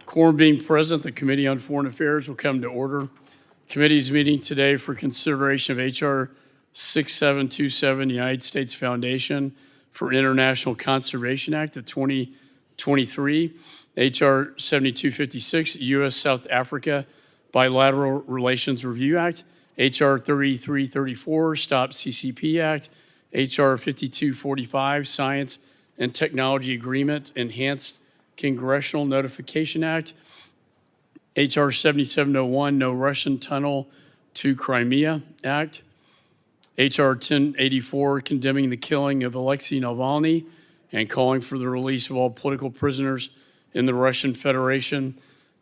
Quorum being present, the Committee on Foreign Affairs will come to order. Committee's meeting today for consideration of H.R. 6727, United States Foundation for International Conservation Act of 2023, H.R. 7256, U.S.-South Africa Bilateral Relations Review Act, H.R. 3334, Stop CCP Act, H.R. 5245, Science and Technology Agreement, Enhanced Congressional Notification Act, H.R. 7701, No Russian Tunnel to Crimea Act, H.R. 1084, condemning the killing of Alexei Navalny and calling for the release of all political prisoners in the Russian Federation,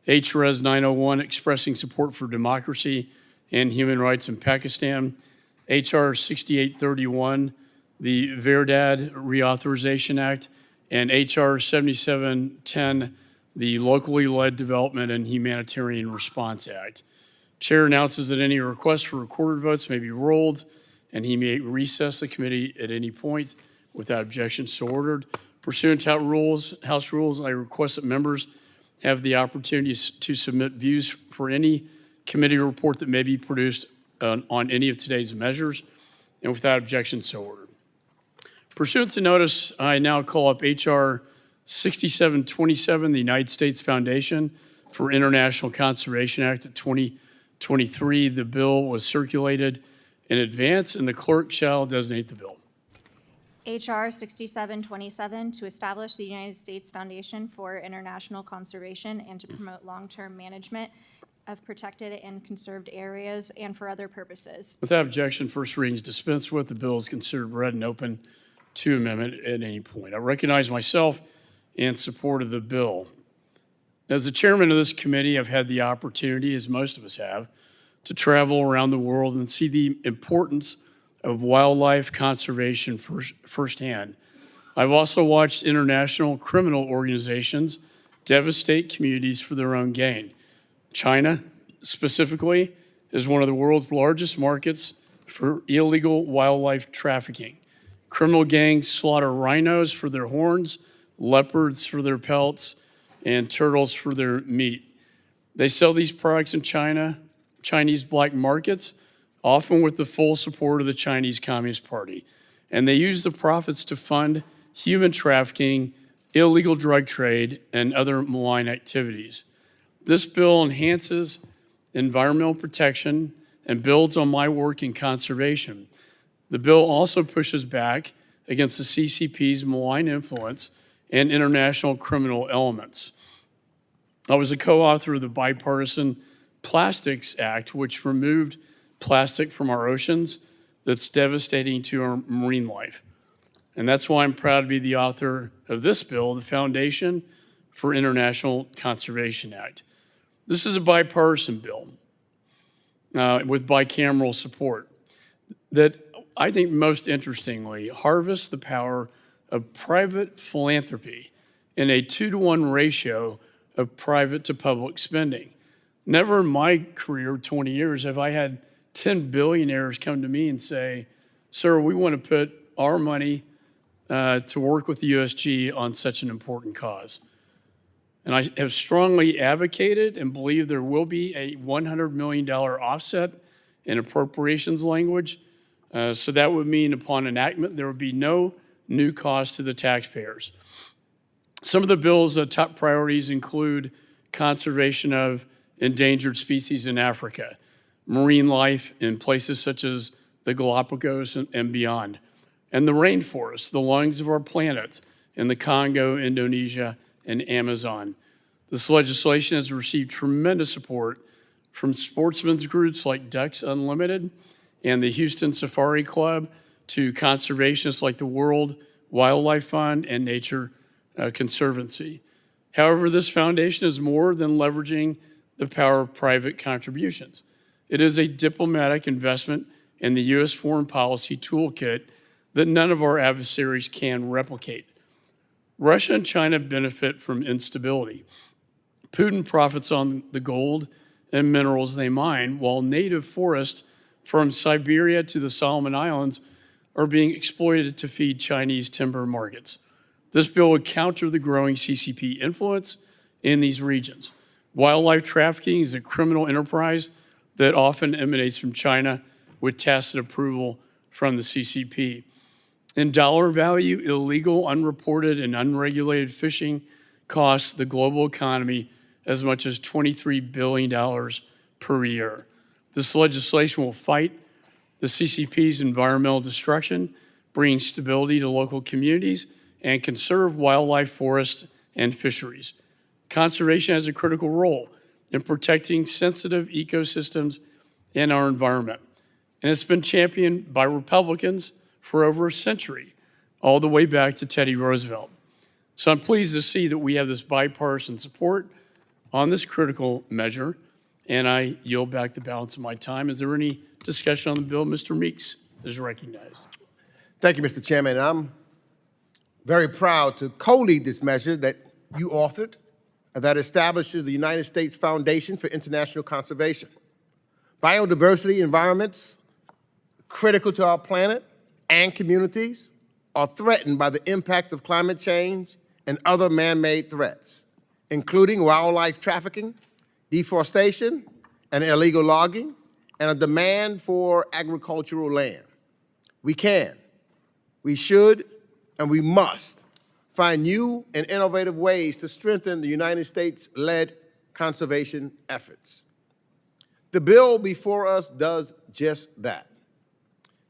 H.Res 901, expressing support for democracy and human rights in Pakistan, H.R. 6831, the Verdad Reauthorization Act, and H.R. 7710, the Locally Led Development and Humanitarian Response Act. Chair announces that any requests for recorded votes may be rolled, and he may recess the committee at any point without objection. So ordered. Pursuant to House rules, I request that members have the opportunity to submit views for any committee report that may be produced on any of today's measures, and without objection, so ordered. Pursuant to notice, I now call up H.R. 6727, the United States Foundation for International Conservation Act of 2023. The bill was circulated in advance, and the clerk shall designate the bill. H.R. 6727, to establish the United States Foundation for International Conservation and to promote long-term management of protected and conserved areas and for other purposes. Without objection, first reading is dispensed with. The bill is considered read and open to amendment at any point. I recognize myself in support of the bill. As the chairman of this committee, I've had the opportunity, as most of us have, to travel around the world and see the importance of wildlife conservation firsthand. I've also watched international criminal organizations devastate communities for their own gain. China, specifically, is one of the world's largest markets for illegal wildlife trafficking. Criminal gangs slaughter rhinos for their horns, leopards for their pelts, and turtles for their meat. They sell these products in Chinese black markets, often with the full support of the Chinese Communist Party. And they use the profits to fund human trafficking, illegal drug trade, and other malign activities. This bill enhances environmental protection and builds on my work in conservation. The bill also pushes back against the CCP's malign influence and international criminal elements. I was a co-author of the bipartisan Plastics Act, which removed plastic from our oceans that's devastating to our marine life. And that's why I'm proud to be the author of this bill, the Foundation for International Conservation Act. This is a bipartisan bill with bicameral support that I think most interestingly harvests the power of private philanthropy in a 2-to-1 ratio of private to public spending. Never in my career, 20 years, have I had 10 billionaires come to me and say, sir, we want to put our money to work with the USG on such an important cause. And I have strongly advocated and believe there will be a $100 million offset in appropriations language. So that would mean upon enactment, there would be no new cost to the taxpayers. Some of the bill's top priorities include conservation of endangered species in Africa, marine life in places such as the Galapagos and beyond, and the rainforests, the lungs of our planet in the Congo, Indonesia, and Amazon. This legislation has received tremendous support from sportsmen's groups like Ducks Unlimited and the Houston Safari Club to conservationists like the World Wildlife Fund and Nature Conservancy. However, this foundation is more than leveraging the power of private contributions. It is a diplomatic investment in the U.S. foreign policy toolkit that none of our adversaries can replicate. Russia and China benefit from instability. Putin profits on the gold and minerals they mine, while native forests from Siberia to the Solomon Islands are being exploited to feed Chinese timber markets. This bill would counter the growing CCP influence in these regions. Wildlife trafficking is a criminal enterprise that often emanates from China with tacit approval from the CCP. In dollar value, illegal, unreported, and unregulated fishing costs the global economy as much as $23 billion per year. This legislation will fight the CCP's environmental destruction, bringing stability to local communities, and conserve wildlife, forests, and fisheries. Conservation has a critical role in protecting sensitive ecosystems in our environment, and it's been championed by Republicans for over a century, all the way back to Teddy Roosevelt. So I'm pleased to see that we have this bipartisan support on this critical measure, and I yield back the balance of my time. Is there any discussion on the bill? Mr. Meeks is recognized. Thank you, Mr. Chairman. I'm very proud to co-lead this measure that you authored that establishes the United States Foundation for International Conservation. Biodiversity environments critical to our planet and communities are threatened by the impacts of climate change and other man-made threats, including wildlife trafficking, deforestation, and illegal logging, and a demand for agricultural land. We can, we should, and we must find new and innovative ways to strengthen the United States-led conservation efforts. The bill before us does just that.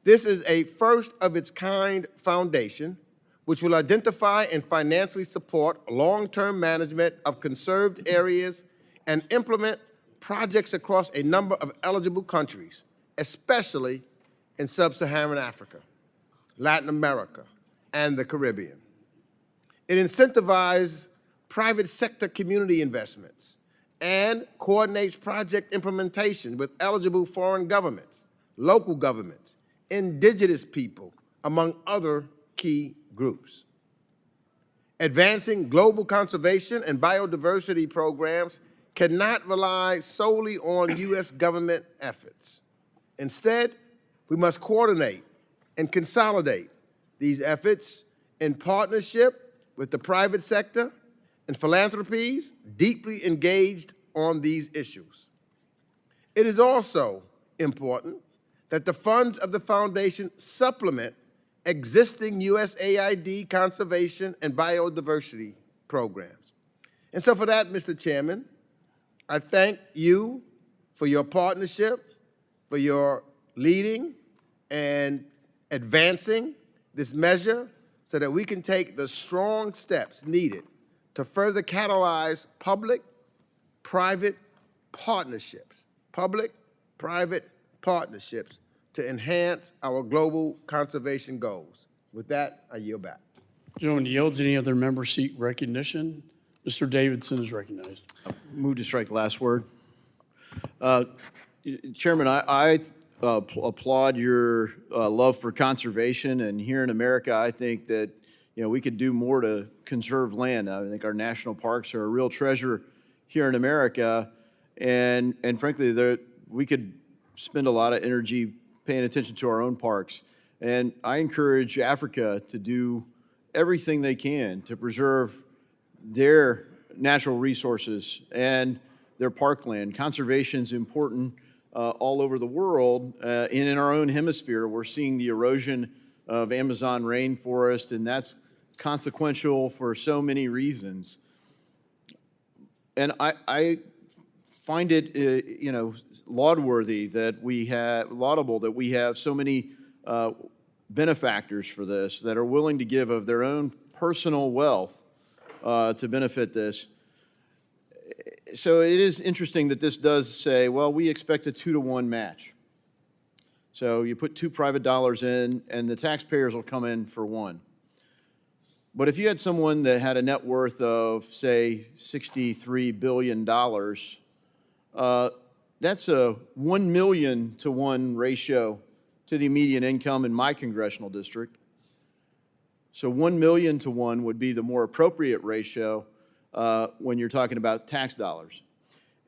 This is a first-of-its-kind foundation which will identify and financially support long-term management of conserved areas and implement projects across a number of eligible countries, especially in sub-Saharan Africa, Latin America, and the Caribbean. It incentivizes private sector community investments and coordinates project implementation with eligible foreign governments, local governments, indigenous people, among other key groups. Advancing global conservation and biodiversity programs cannot rely solely on U.S. government efforts. Instead, we must coordinate and consolidate these efforts in partnership with the private sector and philanthropies deeply engaged on these issues. It is also important that the funds of the foundation supplement existing USAID conservation and biodiversity programs. And so for that, Mr. Chairman, I thank you for your partnership, for your leading and advancing this measure so that we can take the strong steps needed to further catalyze public-private partnerships, to enhance our global conservation goals. With that, I yield back. Gentleman yields. Any other member seek recognition? Mr. Davidson is recognized. Move to strike last word. Chairman, I applaud your love for conservation, and here in America, I think that we could do more to conserve land. I think our national parks are a real treasure here in America, and frankly, we could spend a lot of energy paying attention to our own parks. And I encourage Africa to do everything they can to preserve their natural resources and their parkland. Conservation is important all over the world. And in our own hemisphere, we're seeing the erosion of Amazon rainforest, and that's consequential for so many reasons. And I find it, laudable that we have so many benefactors for this that are willing to give of their own personal wealth to benefit this. So it is interesting that this does say, well, we expect a 2-to-1 match. So you put 2 private dollars in, and the taxpayers will come in for 1. But if you had someone that had a net worth of, say, $63 billion, that's a 1 million to 1 ratio to the median income in my congressional district. So 1 million to 1 would be the more appropriate ratio when you're talking about tax dollars.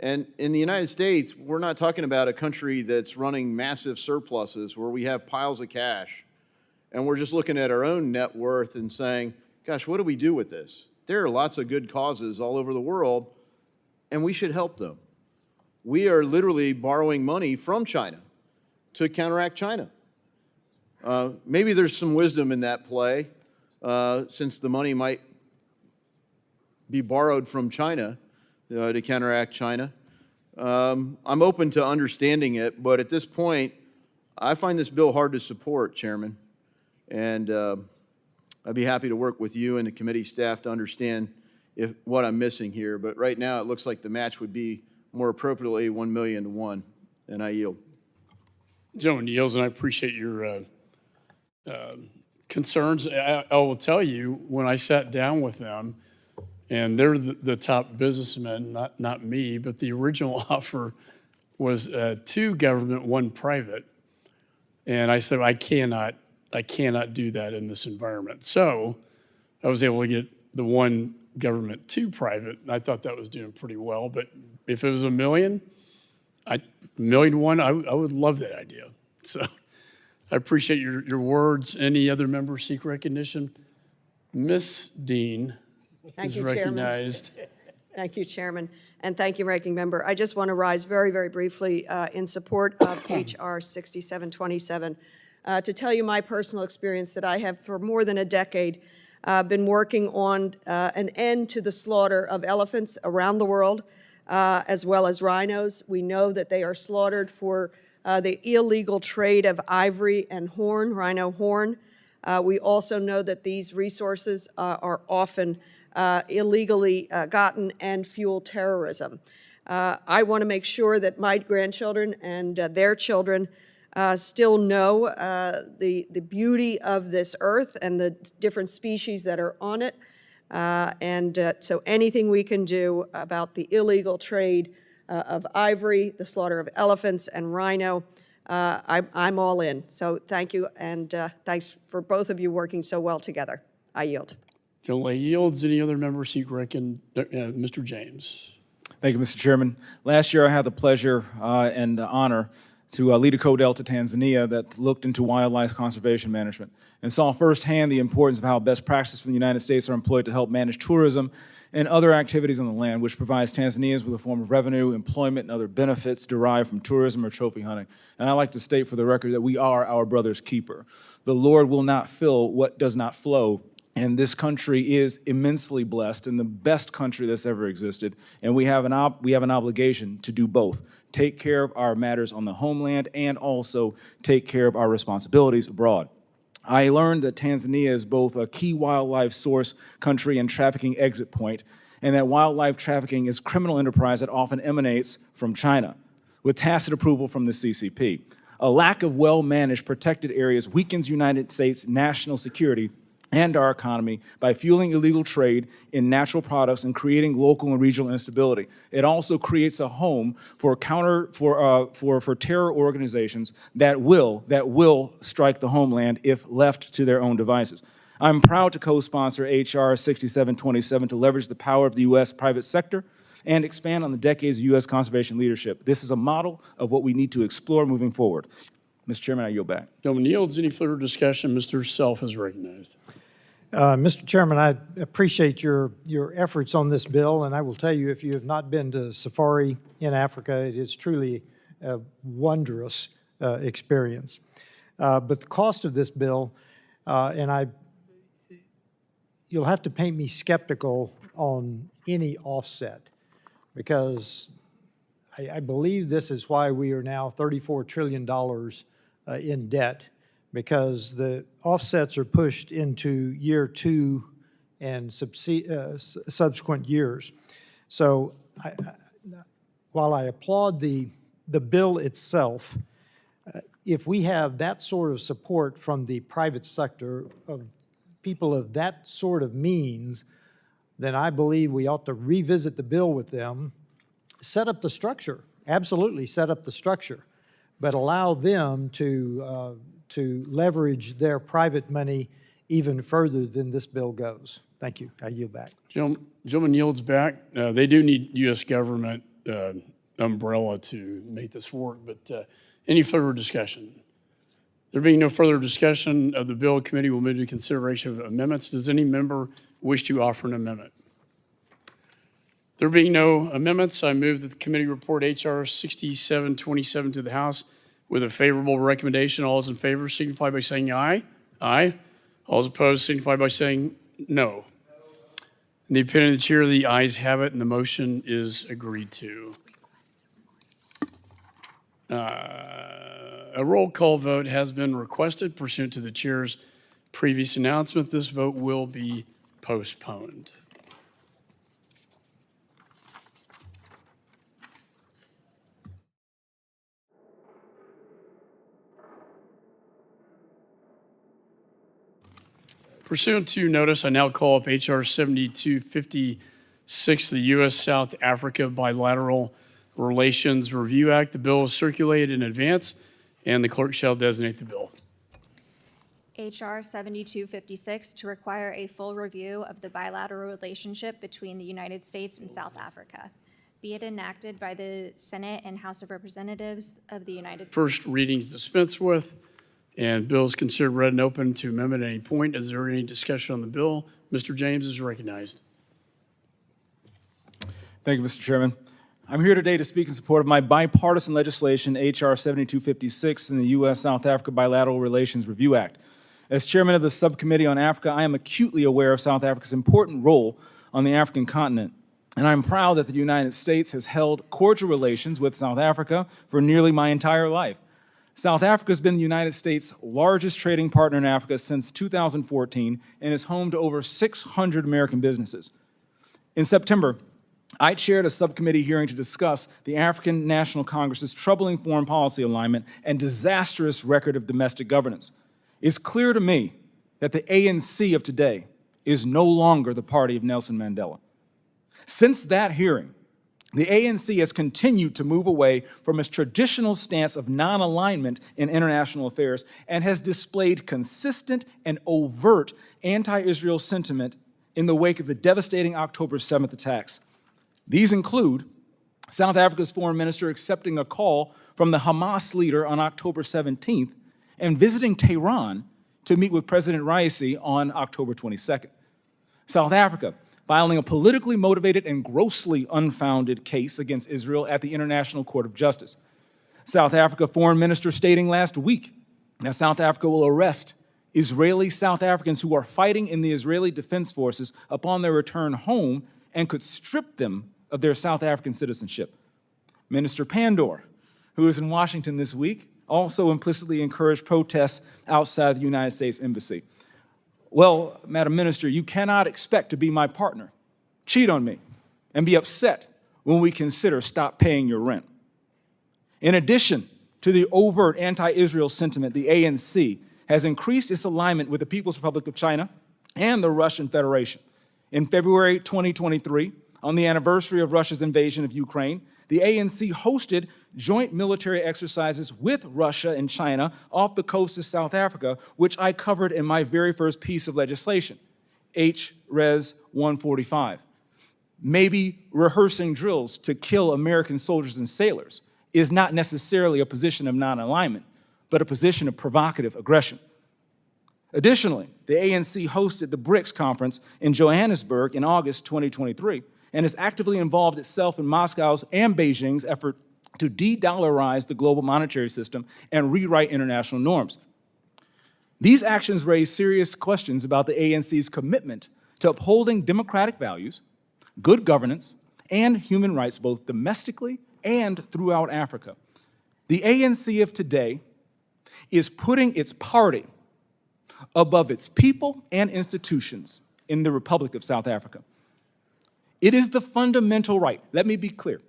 And in the United States, we're not talking about a country that's running massive surpluses where we have piles of cash, and we're just looking at our own net worth and saying, gosh, what do we do with this? There are lots of good causes all over the world. and we should help them. We are literally borrowing money from China to counteract China. Maybe there's some wisdom in that play, since the money might be borrowed from China to counteract China. I'm open to understanding it, but at this point, I find this bill hard to support, Chairman. And I'd be happy to work with you and the committee staff to understand what I'm missing here. But right now, it looks like the match would be more appropriately 1 million to 1, and I yield. Gentleman yields, and I appreciate your concerns. I will tell you, when I sat down with them, and they're the top businessmen, not me, but the original offer was 2 government, 1 private. And I said, I cannot do that in this environment. So I was able to get the 1 government, 2 private. And I thought that was doing pretty well. But if it was $1 million, $1 million to 1, I would love that idea. So I appreciate your words. Any other members seek recognition? Miss Dean Thank is you, Chairman. recognized. Thank you, Chairman, and thank you, Ranking Member. I just want to rise very, very briefly in support of H.R. 6727 to tell you my personal experience that I have for more than a decade been working on an end to the slaughter of elephants around the world, as well as rhinos. We know that they are slaughtered for the illegal trade of ivory and horn, rhino horn. We also know that these resources are often illegally gotten and fuel terrorism. I want to make sure that my grandchildren and their children still know the beauty of this earth and the different species that are on it. So anything we can do about the illegal trade of ivory, the slaughter of elephants and rhino, I'm all in. So thank you, and thanks for both of you working so well together. I yield. Gentleman yields. Any other members seek recognition? Mr. James. Thank you, Mr. Chairman. Last year, I had the pleasure and honor to lead a CODEL to Tanzania that looked into wildlife conservation management and saw firsthand the importance of how best practices from the United States are employed to help manage tourism and other activities on the land, which provides Tanzanians with a form of revenue, employment, and other benefits derived from tourism or trophy hunting. And I'd like to state for the record that we are our brother's keeper. The Lord will not fill what does not flow. And this country is immensely blessed and the best country that's ever existed. And we have an obligation to do both. Take care of our matters on the homeland and also take care of our responsibilities abroad. I learned that Tanzania is both a key wildlife source country and trafficking exit point, and that wildlife trafficking is criminal enterprise that often emanates from China, with tacit approval from the CCP. A lack of well-managed protected areas weakens United States national security and our economy by fueling illegal trade in natural products and creating local and regional instability. It also creates a home for terror organizations that will strike the homeland if left to their own devices. I'm proud to co-sponsor H.R. 6727 to leverage the power of the U.S. private sector and expand on the decades of U.S. conservation leadership. This is a model of what we need to explore moving forward. Mr. Chairman, I yield back. Gentleman yields. Any further discussion? Mr. Self is recognized. Mr. Chairman, I appreciate your efforts on this bill, and I will tell you, if you have not been to safari in Africa, it is truly a wondrous experience. But the cost of this bill, you'll have to paint me skeptical on any offset, because I believe this is why we are now $34 trillion in debt, because the offsets are pushed into year 2 and subsequent years. So while I applaud the bill itself, if we have that sort of support from the private sector of people of that sort of means, then I believe we ought to revisit the bill with them, set up the structure, absolutely set up the structure, but allow them to leverage their private money even further than this bill goes. Thank you. I yield back. Gentleman yields back. They do need U.S. government umbrella to make this work, but any further discussion? There being no further discussion of the bill, committee will move to consideration of amendments. Does any member wish to offer an amendment? There being no amendments, I move that the committee report H.R. 6727 to the House with a favorable recommendation. All those in favor signify by saying aye. Aye. All those opposed signify by saying no. In the opinion of the chair, the ayes have it, and the motion is agreed to. A roll call vote has been requested pursuant to the chair's previous announcement. This vote will be postponed. Pursuant to notice, I now call up H.R. 7256, the U.S.-South Africa Bilateral Relations Review Act. The bill is circulated in advance, and the clerk shall designate the bill. H.R. 7256 to require a full review of the bilateral relationship between the United States and South Africa. Be it enacted by the Senate and House of Representatives of the United States. First reading is dispensed with, and bill is considered read and open to amendment at any point. Is there any discussion on the bill? Mr. James is recognized. Thank you, Mr. Chairman. I'm here today to speak in support of my bipartisan legislation, H.R. 7256, and the U.S.-South Africa Bilateral Relations Review Act. As chairman of the Subcommittee on Africa, I am acutely aware of South Africa's important role on the African continent, and I'm proud that the United States has held cordial relations with South Africa for nearly my entire life. South Africa has been the United States' largest trading partner in Africa since 2014 and is home to over 600 American businesses. In September, I chaired a subcommittee hearing to discuss the African National Congress's troubling foreign policy alignment and disastrous record of domestic governance. It's clear to me that the ANC of today is no longer the party of Nelson Mandela. Since that hearing, the ANC has continued to move away from its traditional stance of non-alignment in international affairs and has displayed consistent and overt anti-Israel sentiment in the wake of the devastating October 7th attacks. These include South Africa's foreign minister accepting a call from the Hamas leader on October 17th and visiting Tehran to meet with President Raisi on October 22nd. South Africa filing a politically motivated and grossly unfounded case against Israel at the International Court of Justice. South Africa foreign minister stating last week that South Africa will arrest Israeli South Africans who are fighting in the Israeli Defense Forces upon their return home and could strip them of their South African citizenship. Minister Pandor, who is in Washington this week, also implicitly encouraged protests outside the United States Embassy. Well, Madam Minister, you cannot expect to be my partner, cheat on me, and be upset when we consider stop paying your rent. In addition to the overt anti-Israel sentiment, the ANC has increased its alignment with the People's Republic of China and the Russian Federation. In February 2023, on the anniversary of Russia's invasion of Ukraine, the ANC hosted joint military exercises with Russia and China off the coast of South Africa, which I covered in my very first piece of legislation, H.Res 145. Maybe rehearsing drills to kill American soldiers and sailors is not necessarily a position of non-alignment, but a position of provocative aggression. Additionally, the ANC hosted the BRICS conference in Johannesburg in August 2023 and is actively involved itself in Moscow's and Beijing's effort to de-dollarize the global monetary system and rewrite international norms. These actions raise serious questions about the ANC's commitment to upholding democratic values, good governance, and human rights both domestically and throughout Africa. The ANC of today is putting its party above its people and institutions in the Republic of South Africa. It is the fundamental right, let me be clear,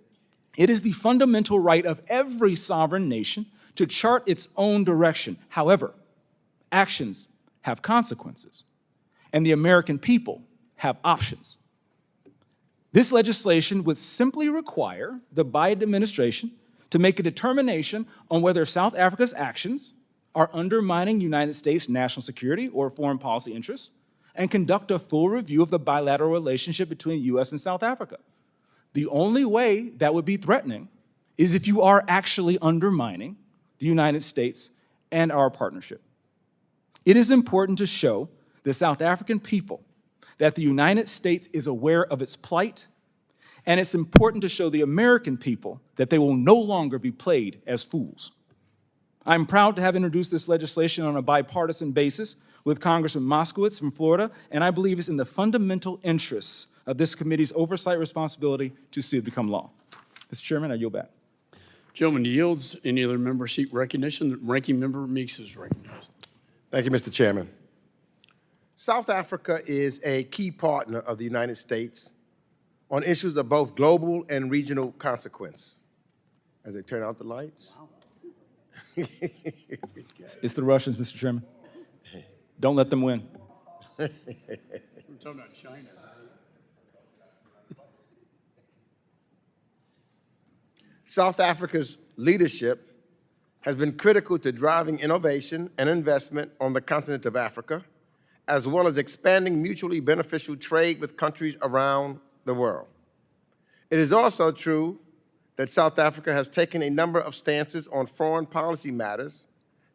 it is the fundamental right of every sovereign nation to chart its own direction. However, actions have consequences, and the American people have options. This legislation would simply require the Biden administration to make a determination on whether South Africa's actions are undermining United States national security or foreign policy interests, and conduct a full review of the bilateral relationship between the U.S. and South Africa. The only way that would be threatening is if you are actually undermining the United States and our partnership. It is important to show the South African people that the United States is aware of its plight And it's important to show the American people that they will no longer be played as fools. I'm proud to have introduced this legislation on a bipartisan basis with Congressman Moskowitz from Florida, and I believe it's in the fundamental interests of this committee's oversight responsibility to see it become law. Mr. Chairman, I yield back. Gentleman yields. Any other member seek recognition? The ranking member Meeks is recognized. Thank you, Mr. Chairman. South Africa is a key partner of the United States on issues of both global and regional consequence. As they turn out the lights. It's the Russians, Mr. Chairman. Don't let them win. We're talking about China. South Africa's leadership has been critical to driving innovation and investment on the continent of Africa, as well as expanding mutually beneficial trade with countries around the world. It is also true that South Africa has taken a number of stances on foreign policy matters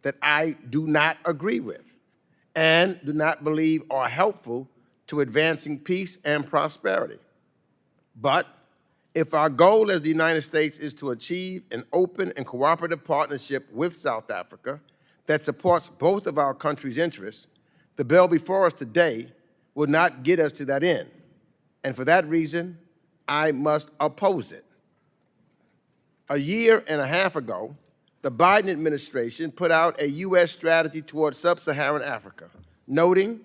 that I do not agree with and do not believe are helpful to advancing peace and prosperity. But if our goal as the United States is to achieve an open and cooperative partnership with South Africa that supports both of our countries' interests, the bill before us today will not get us to that end. And for that reason, I must oppose it. A year and a half ago, the Biden administration put out a U.S. strategy toward sub-Saharan Africa, noting,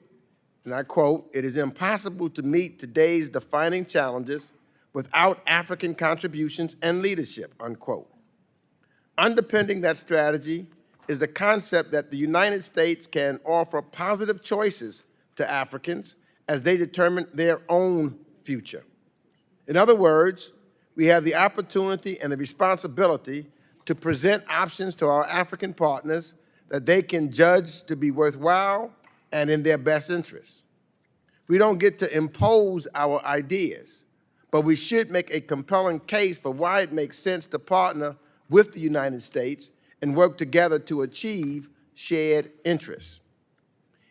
and I quote, "It is impossible to meet today's defining challenges without African contributions and leadership," unquote. Underpinning that strategy is the concept that the United States can offer positive choices to Africans as they determine their own future. In other words, we have the opportunity and the responsibility to present options to our African partners that they can judge to be worthwhile and in their best interests. We don't get to impose our ideas, but we should make a compelling case for why it makes sense to partner with the United States and work together to achieve shared interests.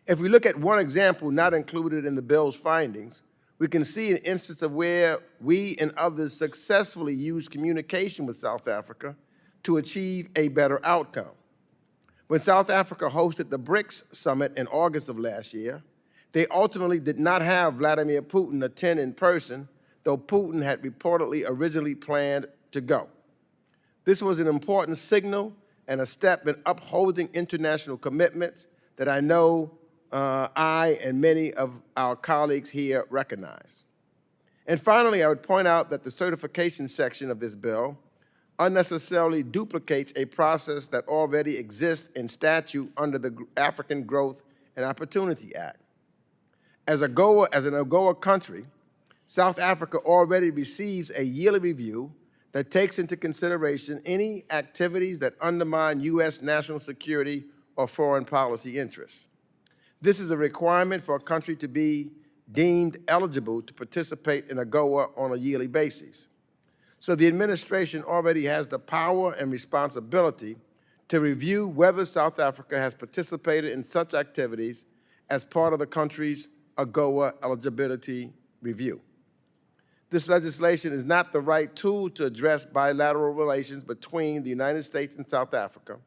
If we look at one example not included in the bill's findings, we can see an instance of where we and others successfully used communication with South Africa to achieve a better outcome. When South Africa hosted the BRICS summit in August of last year, they ultimately did not have Vladimir Putin attend in person, though Putin had reportedly originally planned to go. This was an important signal and a step in upholding international commitments that I know I and many of our colleagues here recognize. And finally, I would point out that the certification section of this bill unnecessarily duplicates a process that already exists in statute under the African Growth and Opportunity Act. As an AGOA country, South Africa already receives a yearly review that takes into consideration any activities that undermine U.S. national security or foreign policy interests. This is a requirement for a country to be deemed eligible to participate in AGOA on a yearly basis. So the administration already has the power and responsibility to review whether South Africa has participated in such activities as part of the country's AGOA eligibility review. This legislation is not the right tool to address bilateral relations between the United States and South Africa,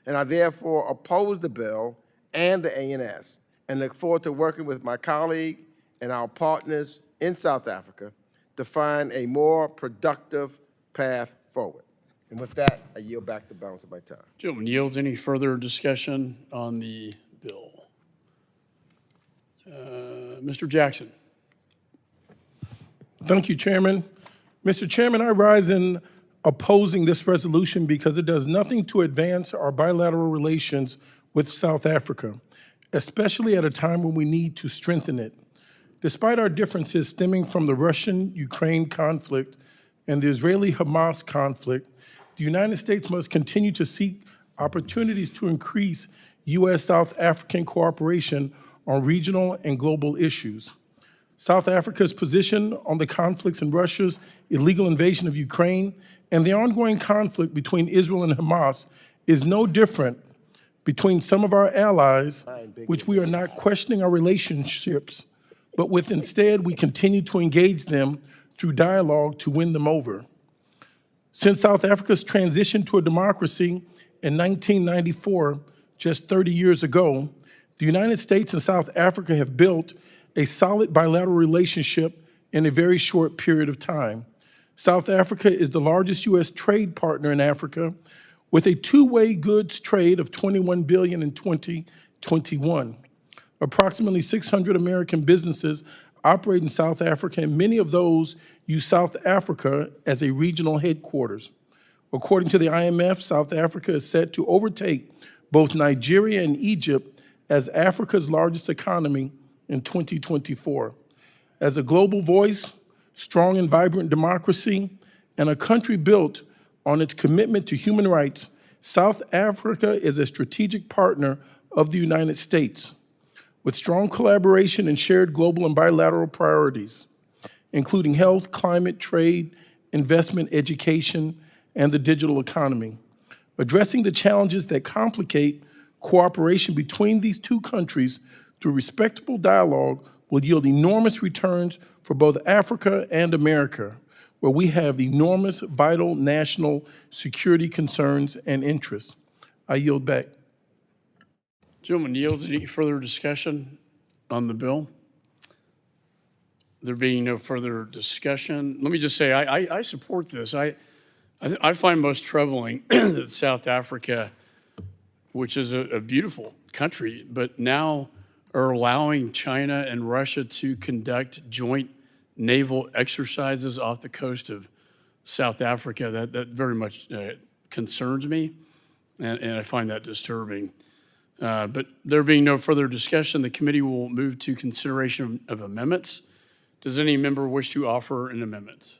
and I therefore oppose the bill and the ANS, and look forward to working with my colleague and our partners in South Africa to find a more productive path forward. And with that, I yield back the balance of my time. Gentleman yields. Any further discussion on the bill? Mr. Jackson. Thank you, Chairman. Mr. Chairman, I rise in opposing this resolution because it does nothing to advance our bilateral relations with South Africa, especially at a time when we need to strengthen it. Despite our differences stemming from the Russian-Ukraine conflict and the Israeli-Hamas conflict, the United States must continue to seek opportunities to increase U.S.-South African cooperation on regional and global issues. South Africa's position on the conflicts in Russia's illegal invasion of Ukraine and the ongoing conflict between Israel and Hamas is no different between some of our allies, which we are not questioning our relationships, but with instead we continue to engage them through dialogue to win them over. Since South Africa's transition to a democracy in 1994, just 30 years ago, the United States and South Africa have built a solid bilateral relationship in a very short period of time. South Africa is the largest U.S. trade partner in Africa, with a two-way goods trade of $21 billion in 2021. Approximately 600 American businesses operate in South Africa, and many of those use South Africa as a regional headquarters. According to the IMF, South Africa is set to overtake both Nigeria and Egypt as Africa's largest economy in 2024. As a global voice, strong and vibrant democracy, and a country built on its commitment to human rights, South Africa is a strategic partner of the United States, with strong collaboration and shared global and bilateral priorities, including health, climate, trade, investment, education, and the digital economy. Addressing the challenges that complicate cooperation between these two countries through respectable dialogue will yield enormous returns for both Africa and America, where we have enormous vital national security concerns and interests. I yield back. Gentleman yields. Any further discussion on the bill? There being no further discussion, let me just say I support this. I find most troubling that South Africa, which is a beautiful country, but now are allowing China and Russia to conduct joint naval exercises off the coast of South Africa. That very much concerns me, and I find that disturbing. But there being no further discussion, the committee will move to consideration of amendments. Does any member wish to offer an amendment?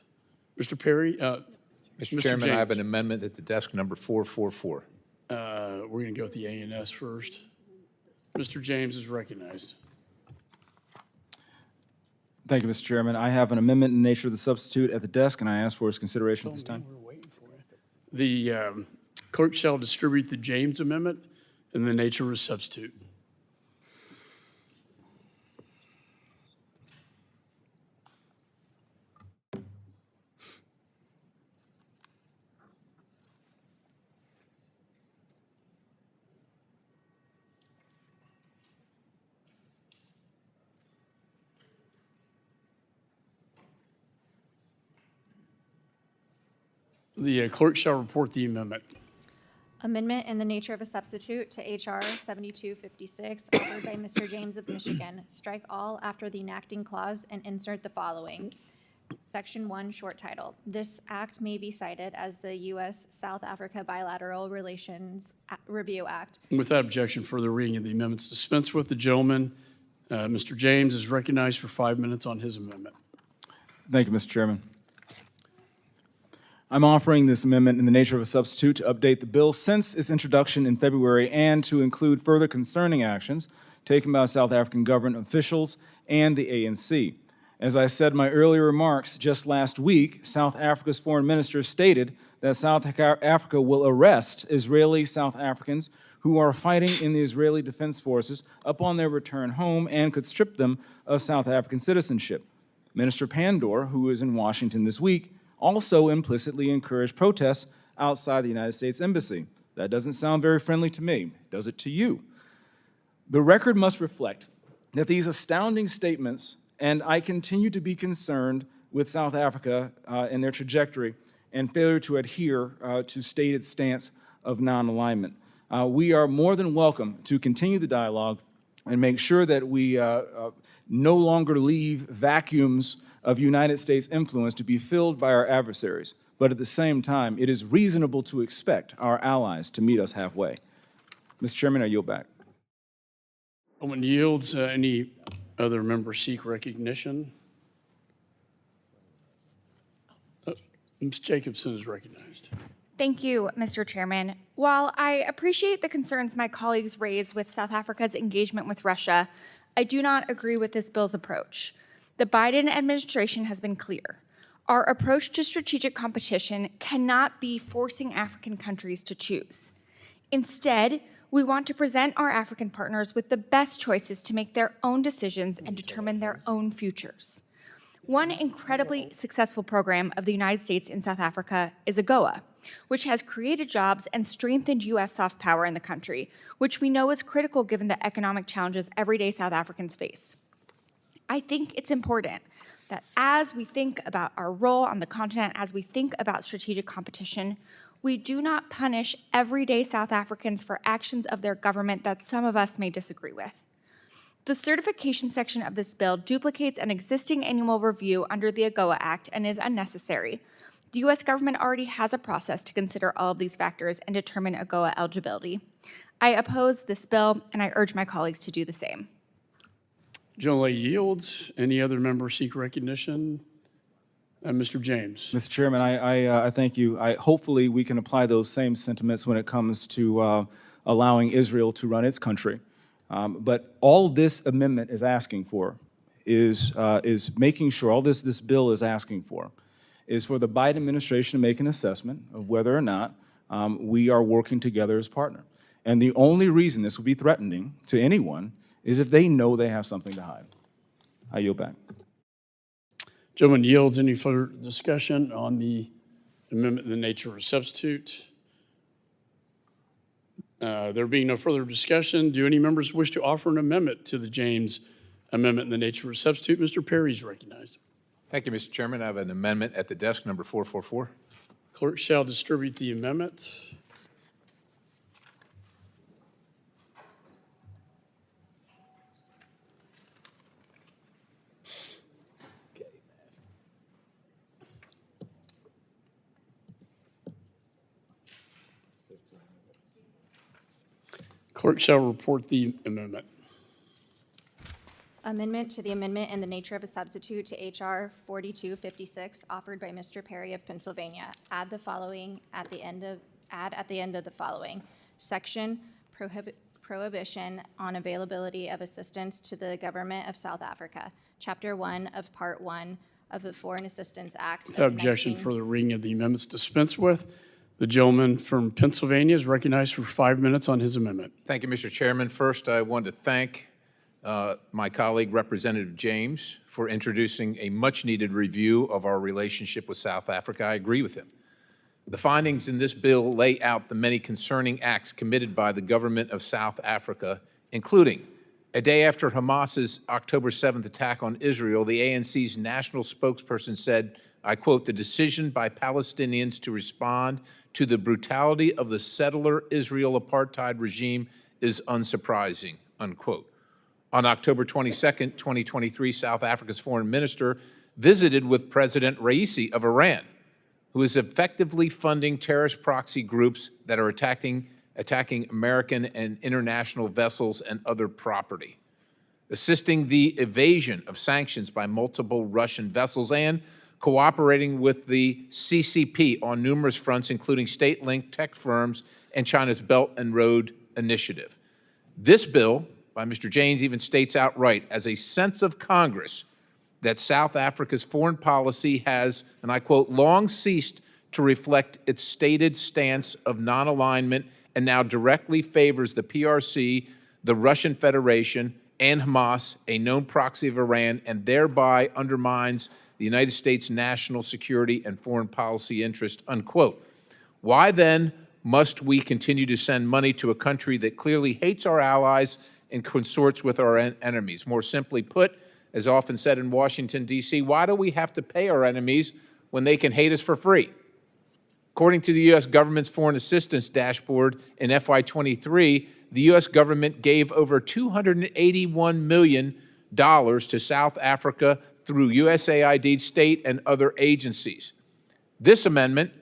Mr. Perry? Mr. Chairman, I have an amendment at the desk number 444. We're going to go with the A&S first. Mr. James is recognized. Thank you, Mr. Chairman. I have an amendment in the nature of the substitute at the desk, and I ask for its consideration at this time. The clerk shall distribute the James amendment in the nature of a substitute. The clerk shall report the amendment. Amendment in the nature of a substitute to H.R. 7256, offered by Mr. James of Michigan. Strike all after the enacting clause and insert the following. Section 1, short title. This act may be cited as the U.S.-South Africa Bilateral Relations Review Act. Without objection, further reading of the amendments dispense with. The gentleman, Mr. James, is recognized for 5 minutes on his amendment. Thank you, Mr. Chairman. I'm offering this amendment in the nature of a substitute to update the bill since its introduction in February and to include further concerning actions taken by South African government officials and the ANC. As I said in my earlier remarks, just last week, South Africa's foreign minister stated that South Africa will arrest Israeli South Africans who are fighting in the Israeli Defense Forces upon their return home and could strip them of South African citizenship. Minister Pandor, who is in Washington this week, also implicitly encouraged protests outside the United States Embassy. That doesn't sound very friendly to me. Does it to you? The record must reflect that these astounding statements, and I continue to be concerned with South Africa and their trajectory and failure to adhere to stated stance of non-alignment. We are more than welcome to continue the dialogue and make sure that we no longer leave vacuums of United States influence to be filled by our adversaries. But at the same time, it is reasonable to expect our allies to meet us halfway. Mr. Chairman, I yield back. Gentleman yields. Any other members seek recognition? Ms. Jacobson is recognized. Thank you, Mr. Chairman. While I appreciate the concerns my colleagues raised with South Africa's engagement with Russia, I do not agree with this bill's approach. The Biden administration has been clear. Our approach to strategic competition cannot be forcing African countries to choose. Instead, we want to present our African partners with the best choices to make their own decisions and determine their own futures. One incredibly successful program of the United States in South Africa is AGOA, which has created jobs and strengthened U.S. soft power in the country, which we know is critical given the economic challenges everyday South Africans face. I think it's important that as we think about our role on the continent, as we think about strategic competition, we do not punish everyday South Africans for actions of their government that some of us may disagree with. The certification section of this bill duplicates an existing annual review under the AGOA Act and is unnecessary. The U.S. government already has a process to consider all of these factors and determine AGOA eligibility. I oppose this bill, and I urge my colleagues to do the same. General yields. Any other member seek recognition? Mr. James. Mr. Chairman, I thank you. Hopefully we can apply those same sentiments when it comes to allowing Israel to run its country. But all this amendment is asking for is making sure, all this bill is asking for, is for the Biden administration to make an assessment of whether or not we are working together as partner. And the only reason this would be threatening to anyone is if they know they have something to hide. I yield back. Gentleman yields. Any further discussion on the amendment in the nature of a substitute? There being no further discussion, do any members wish to offer an amendment to the James amendment in the nature of a substitute? Mr. Perry is recognized. Thank you, Mr. Chairman. I have an amendment at the desk, number 444. Clerk shall distribute the amendment. Clerk shall report the amendment. Amendment to the amendment in the nature of a substitute to H.R. 4256, offered by Mr. Perry of Pennsylvania. Add the following at the end of the following. Section Prohibition on availability of assistance to the government of South Africa. Chapter 1 of Part 1 of the Foreign Assistance Act. Without objection for the reading of the amendments dispensed with, the gentleman from Pennsylvania is recognized for 5 minutes on his amendment. Thank you, Mr. Chairman. First, I want to thank my colleague, Representative James, for introducing a much-needed review of our relationship with South Africa. I agree with him. The findings in this bill lay out the many concerning acts committed by the government of South Africa, including a day after Hamas's October 7th attack on Israel, the ANC's national spokesperson said, I quote, "The decision by Palestinians to respond to the brutality of the settler Israel apartheid regime is unsurprising," unquote. On October 22nd, 2023, South Africa's foreign minister visited with President Raisi of Iran, who is effectively funding terrorist proxy groups that are attacking American and international vessels and other property, assisting the evasion of sanctions by multiple Russian vessels, and cooperating with the CCP on numerous fronts, including state-linked tech firms and China's Belt and Road Initiative. This bill by Mr. James even states outright, as a sense of Congress, that South Africa's foreign policy has, and I quote, long ceased to reflect its stated stance of non-alignment and now directly favors the PRC, the Russian Federation, and Hamas, a known proxy of Iran, and thereby undermines the United States' national security and foreign policy interest, unquote. Why then must we continue to send money to a country that clearly hates our allies and consorts with our enemies? More simply put, as often said in Washington, D.C., why do we have to pay our enemies when they can hate us for free? According to the U.S. government's foreign assistance dashboard in FY23, the U.S. government gave over $281 million to South Africa through USAID, state, and other agencies. This amendment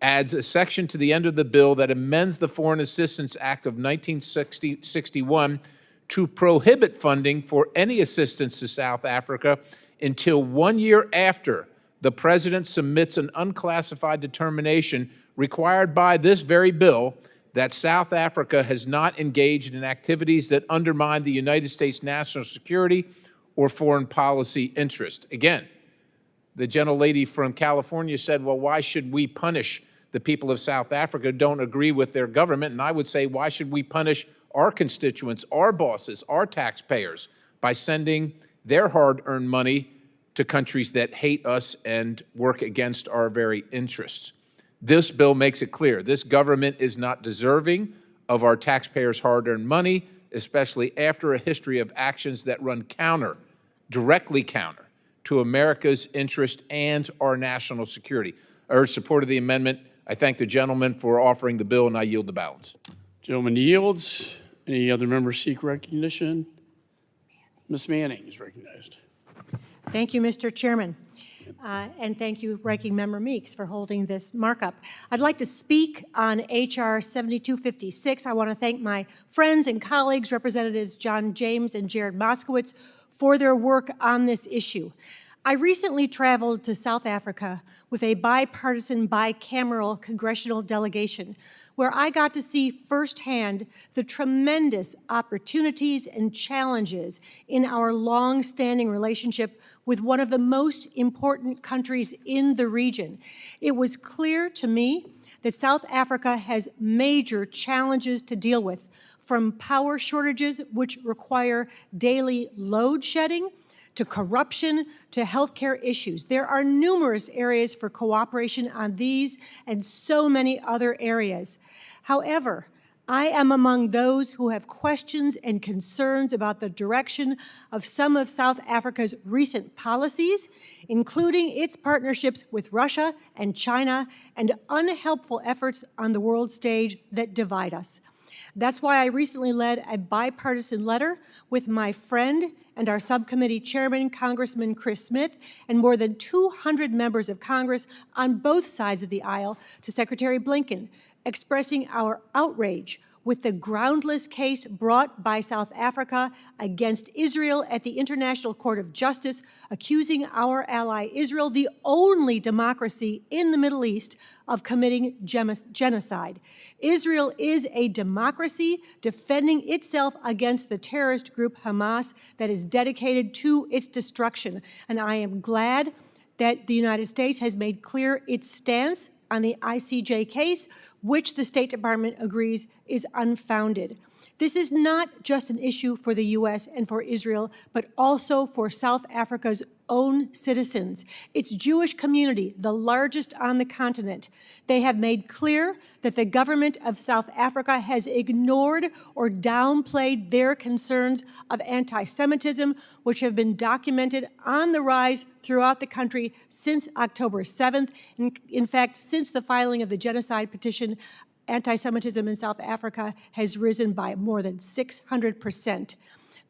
adds a section to the end of the bill that amends the Foreign Assistance Act of 1961 to prohibit funding for any assistance to South Africa until 1 year after the President submits an unclassified determination required by this very bill that South Africa has not engaged in activities that undermine the United States national security or foreign policy interest. Again, the gentlelady from California said, well, why should we punish the people of South Africa who don't agree with their government? And I would say, why should we punish our constituents, our bosses, our taxpayers by sending their hard-earned money to countries that hate us and work against our very interests. This bill makes it clear this government is not deserving of our taxpayers' hard-earned money, especially after a history of actions that run counter, directly counter, to America's interest and our national security. I urge support of the amendment. I thank the gentleman for offering the bill, and I yield the balance. Gentleman yields. Any other members seek recognition? Ms. Manning is recognized. Thank you, Mr. Chairman. And thank you, Ranking Member Meeks, for holding this markup. I'd like to speak on H.R. 7256. I want to thank my friends and colleagues, Representatives John James and Jared Moskowitz, for their work on this issue. I recently traveled to South Africa with a bipartisan, bicameral congressional delegation where I got to see firsthand the tremendous opportunities and challenges in our long-standing relationship with one of the most important countries in the region. It was clear to me that South Africa has major challenges to deal with, from power shortages, which require daily load shedding, to corruption, to healthcare issues. There are numerous areas for cooperation on these and so many other areas. However, I am among those who have questions and concerns about the direction of some of South Africa's recent policies, including its partnerships with Russia and China and unhelpful efforts on the world stage that divide us. That's why I recently led a bipartisan letter with my friend and our subcommittee chairman, Congressman Chris Smith, and more than 200 members of Congress on both sides of the aisle to Secretary Blinken, expressing our outrage with the groundless case brought by South Africa against Israel at the International Court of Justice, accusing our ally Israel, the only democracy in the Middle East, of committing genocide. Israel is a democracy defending itself against the terrorist group Hamas that is dedicated to its destruction. And I am glad that the United States has made clear its stance on the ICJ case, which the State Department agrees is unfounded. This is not just an issue for the U.S. and for Israel, but also for South Africa's own citizens. Its Jewish community, the largest on the continent. They have made clear that the government of South Africa has ignored or downplayed their concerns of anti-Semitism, which have been documented on the rise throughout the country since October 7th. In fact, since the filing of the genocide petition, anti-Semitism in South Africa has risen by more than 600%.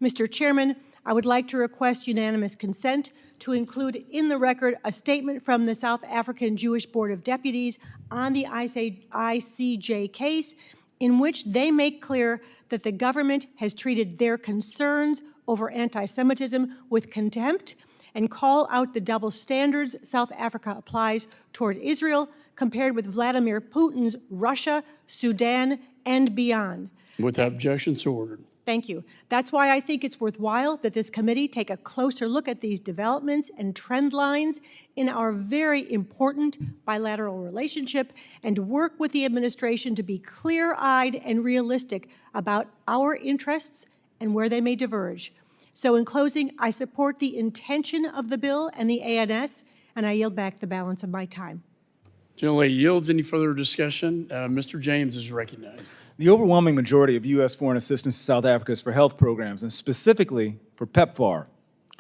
Mr. Chairman, I would like to request unanimous consent to include in the record a statement from the South African Jewish Board of Deputies on the ICJ case, in which they make clear that the government has treated their concerns over anti-Semitism with contempt and call out the double standards South Africa applies toward Israel compared with Vladimir Putin's Russia, Sudan, and beyond. Without objection, so ordered. Thank you. That's why I think it's worthwhile that this committee take a closer look at these developments and trend lines in our very important bilateral relationship and work with the administration to be clear-eyed and realistic about our interests and where they may diverge. So in closing, I support the intention of the bill and the ANS, and I yield back the balance of my time. Gentlelady yields. Any further discussion? Mr. James is recognized. The overwhelming majority of U.S. foreign assistance to South Africa is for health programs, and specifically for PEPFAR.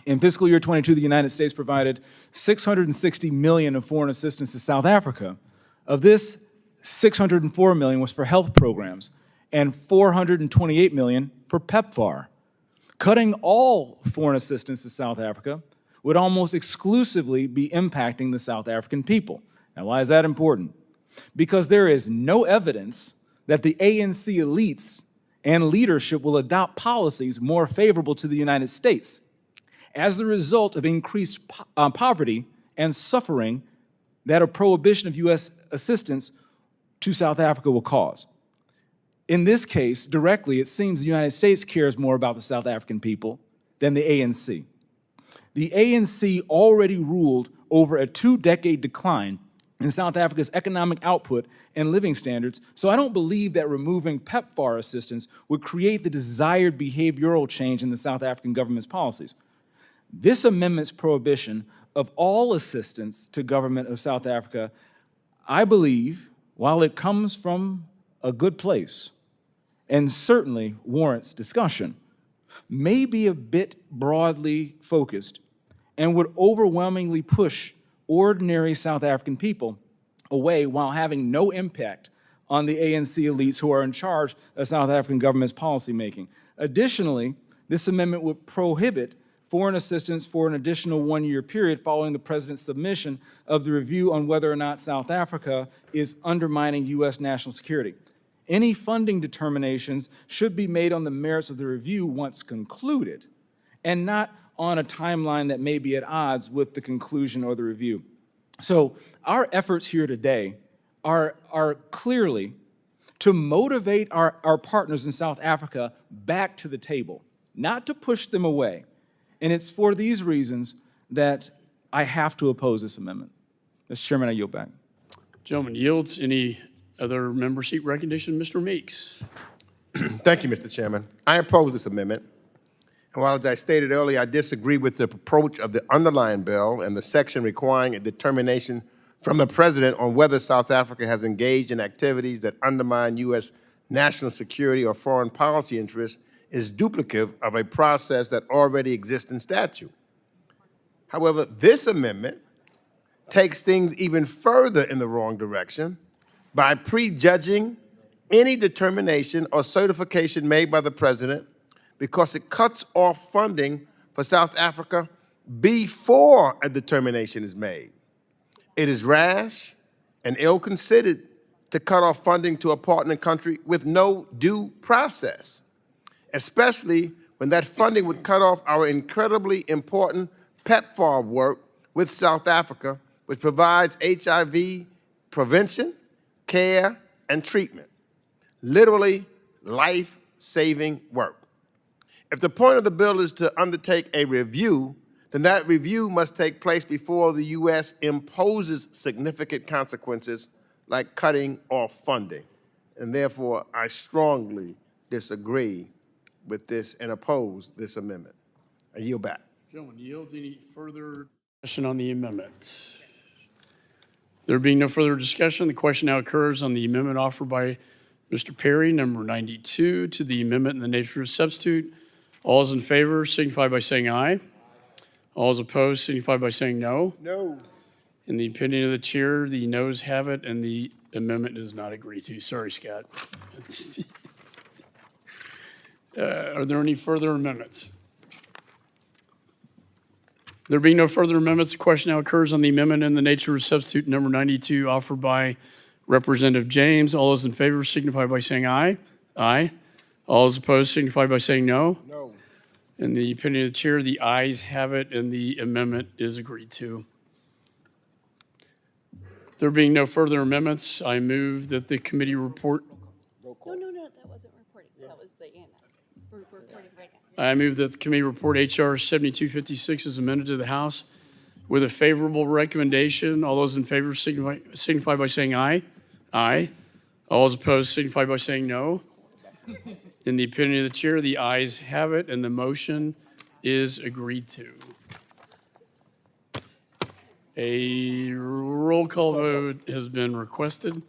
In fiscal year 22, the United States provided $660 million of foreign assistance to South Africa. Of this, $604 million was for health programs, and $428 million for PEPFAR. Cutting all foreign assistance to South Africa would almost exclusively be impacting the South African people. Now, why is that important? Because there is no evidence that the ANC elites and leadership will adopt policies more favorable to the United States as the result of increased poverty and suffering that a prohibition of U.S. assistance to South Africa will cause. In this case, directly, it seems the United States cares more about the South African people than the ANC. The ANC already ruled over a 2-decade decline in South Africa's economic output and living standards, so I don't believe that removing PEPFAR assistance would create the desired behavioral change in the South African government's policies. This amendment's prohibition of all assistance to government of South Africa, I believe, while it comes from a good place and certainly warrants discussion, may be a bit broadly focused and would overwhelmingly push ordinary South African people away while having no impact on the ANC elites who are in charge of South African government's policymaking. Additionally, this amendment would prohibit foreign assistance for an additional one-year period following the president's submission of the review on whether or not South Africa is undermining U.S. national security. Any funding determinations should be made on the merits of the review once concluded, and not on a timeline that may be at odds with the conclusion or the review. So our efforts here today are clearly to motivate our partners in South Africa back to the table, not to push them away. And it's for these reasons that I have to oppose this amendment. Mr. Chairman, I yield back. Gentleman yields. Any other member seat recognition? Mr. Meeks. Thank you, Mr. Chairman. I oppose this amendment. And while, as I stated earlier, I disagree with the approach of the underlying bill and the section requiring a determination from the president on whether South Africa has engaged in activities that undermine U.S. national security or foreign policy interests is duplicative of a process that already exists in statute. However, this amendment takes things even further in the wrong direction by prejudging any determination or certification made by the president because it cuts off funding for South Africa before a determination is made. It is rash and ill-considered to cut off funding to a partner country with no due process, especially when that funding would cut off our incredibly important PEPFAR work with South Africa, which provides HIV prevention, care, and treatment. Literally life-saving work. If the point of the bill is to undertake a review, then that review must take place before the U.S. imposes significant consequences like cutting off funding. And therefore, I strongly disagree with this and oppose this amendment. I yield back. Gentleman yields. Any further discussion on the amendment? There being no further discussion, the question now occurs on the amendment offered by Mr. Perry, number 92, to the amendment in the nature of substitute. All those in favor signify by saying aye. All those opposed signify by saying no. No. In the opinion of the chair, the noes have it, and the amendment is not agreed to. Sorry, Scott. Are there any further amendments? There being no further amendments, the question now occurs on the amendment in the nature of substitute number 92 offered by Representative James. All those in favor signify by saying aye. Aye. All those opposed signify by saying no. No. In the opinion of the chair, the ayes have it, and the amendment is agreed to. There being no further amendments, I move that the committee report. No, that wasn't reporting. That was the ENS. We're reporting right now. I move that the committee report H.R. 7256 is amended to the House with a favorable recommendation. All those in favor signify by saying aye. Aye. All those opposed signify by saying no. In the opinion of the chair, the ayes have it, and the motion is agreed to. A roll call vote has been requested.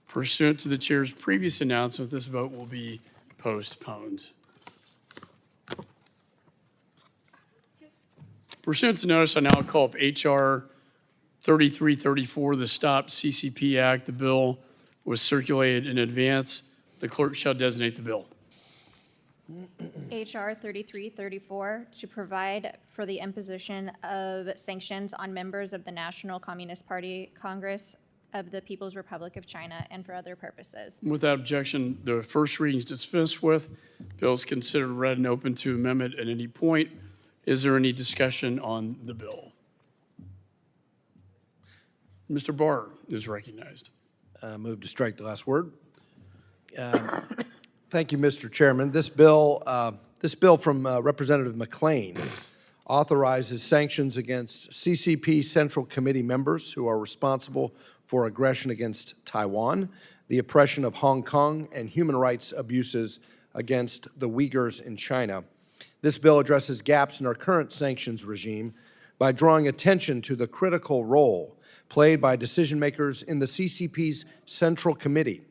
Pursuant to the chair's previous announcement, this vote will be postponed. Pursuant to notice, I now call up H.R. 3334, the Stop CCP Act. The bill was circulated in advance. The clerk shall designate the bill. H.R. 3334, to provide for the imposition of sanctions on members of the National Communist Party Congress of the People's Republic of China and for other purposes. Without objection, the first reading is dispensed with. Bill is considered read and open to amendment at any point. Is there any discussion on the bill? Mr. Barr is recognized. Move to strike the last word. Thank you, Mr. Chairman. This bill from Representative McCaul authorizes sanctions against CCP Central Committee members who are responsible for aggression against Taiwan, the oppression of Hong Kong, and human rights abuses against the Uyghurs in China. This bill addresses gaps in our current sanctions regime by drawing attention to the critical role played by decision-makers in the CCP's Central Committee.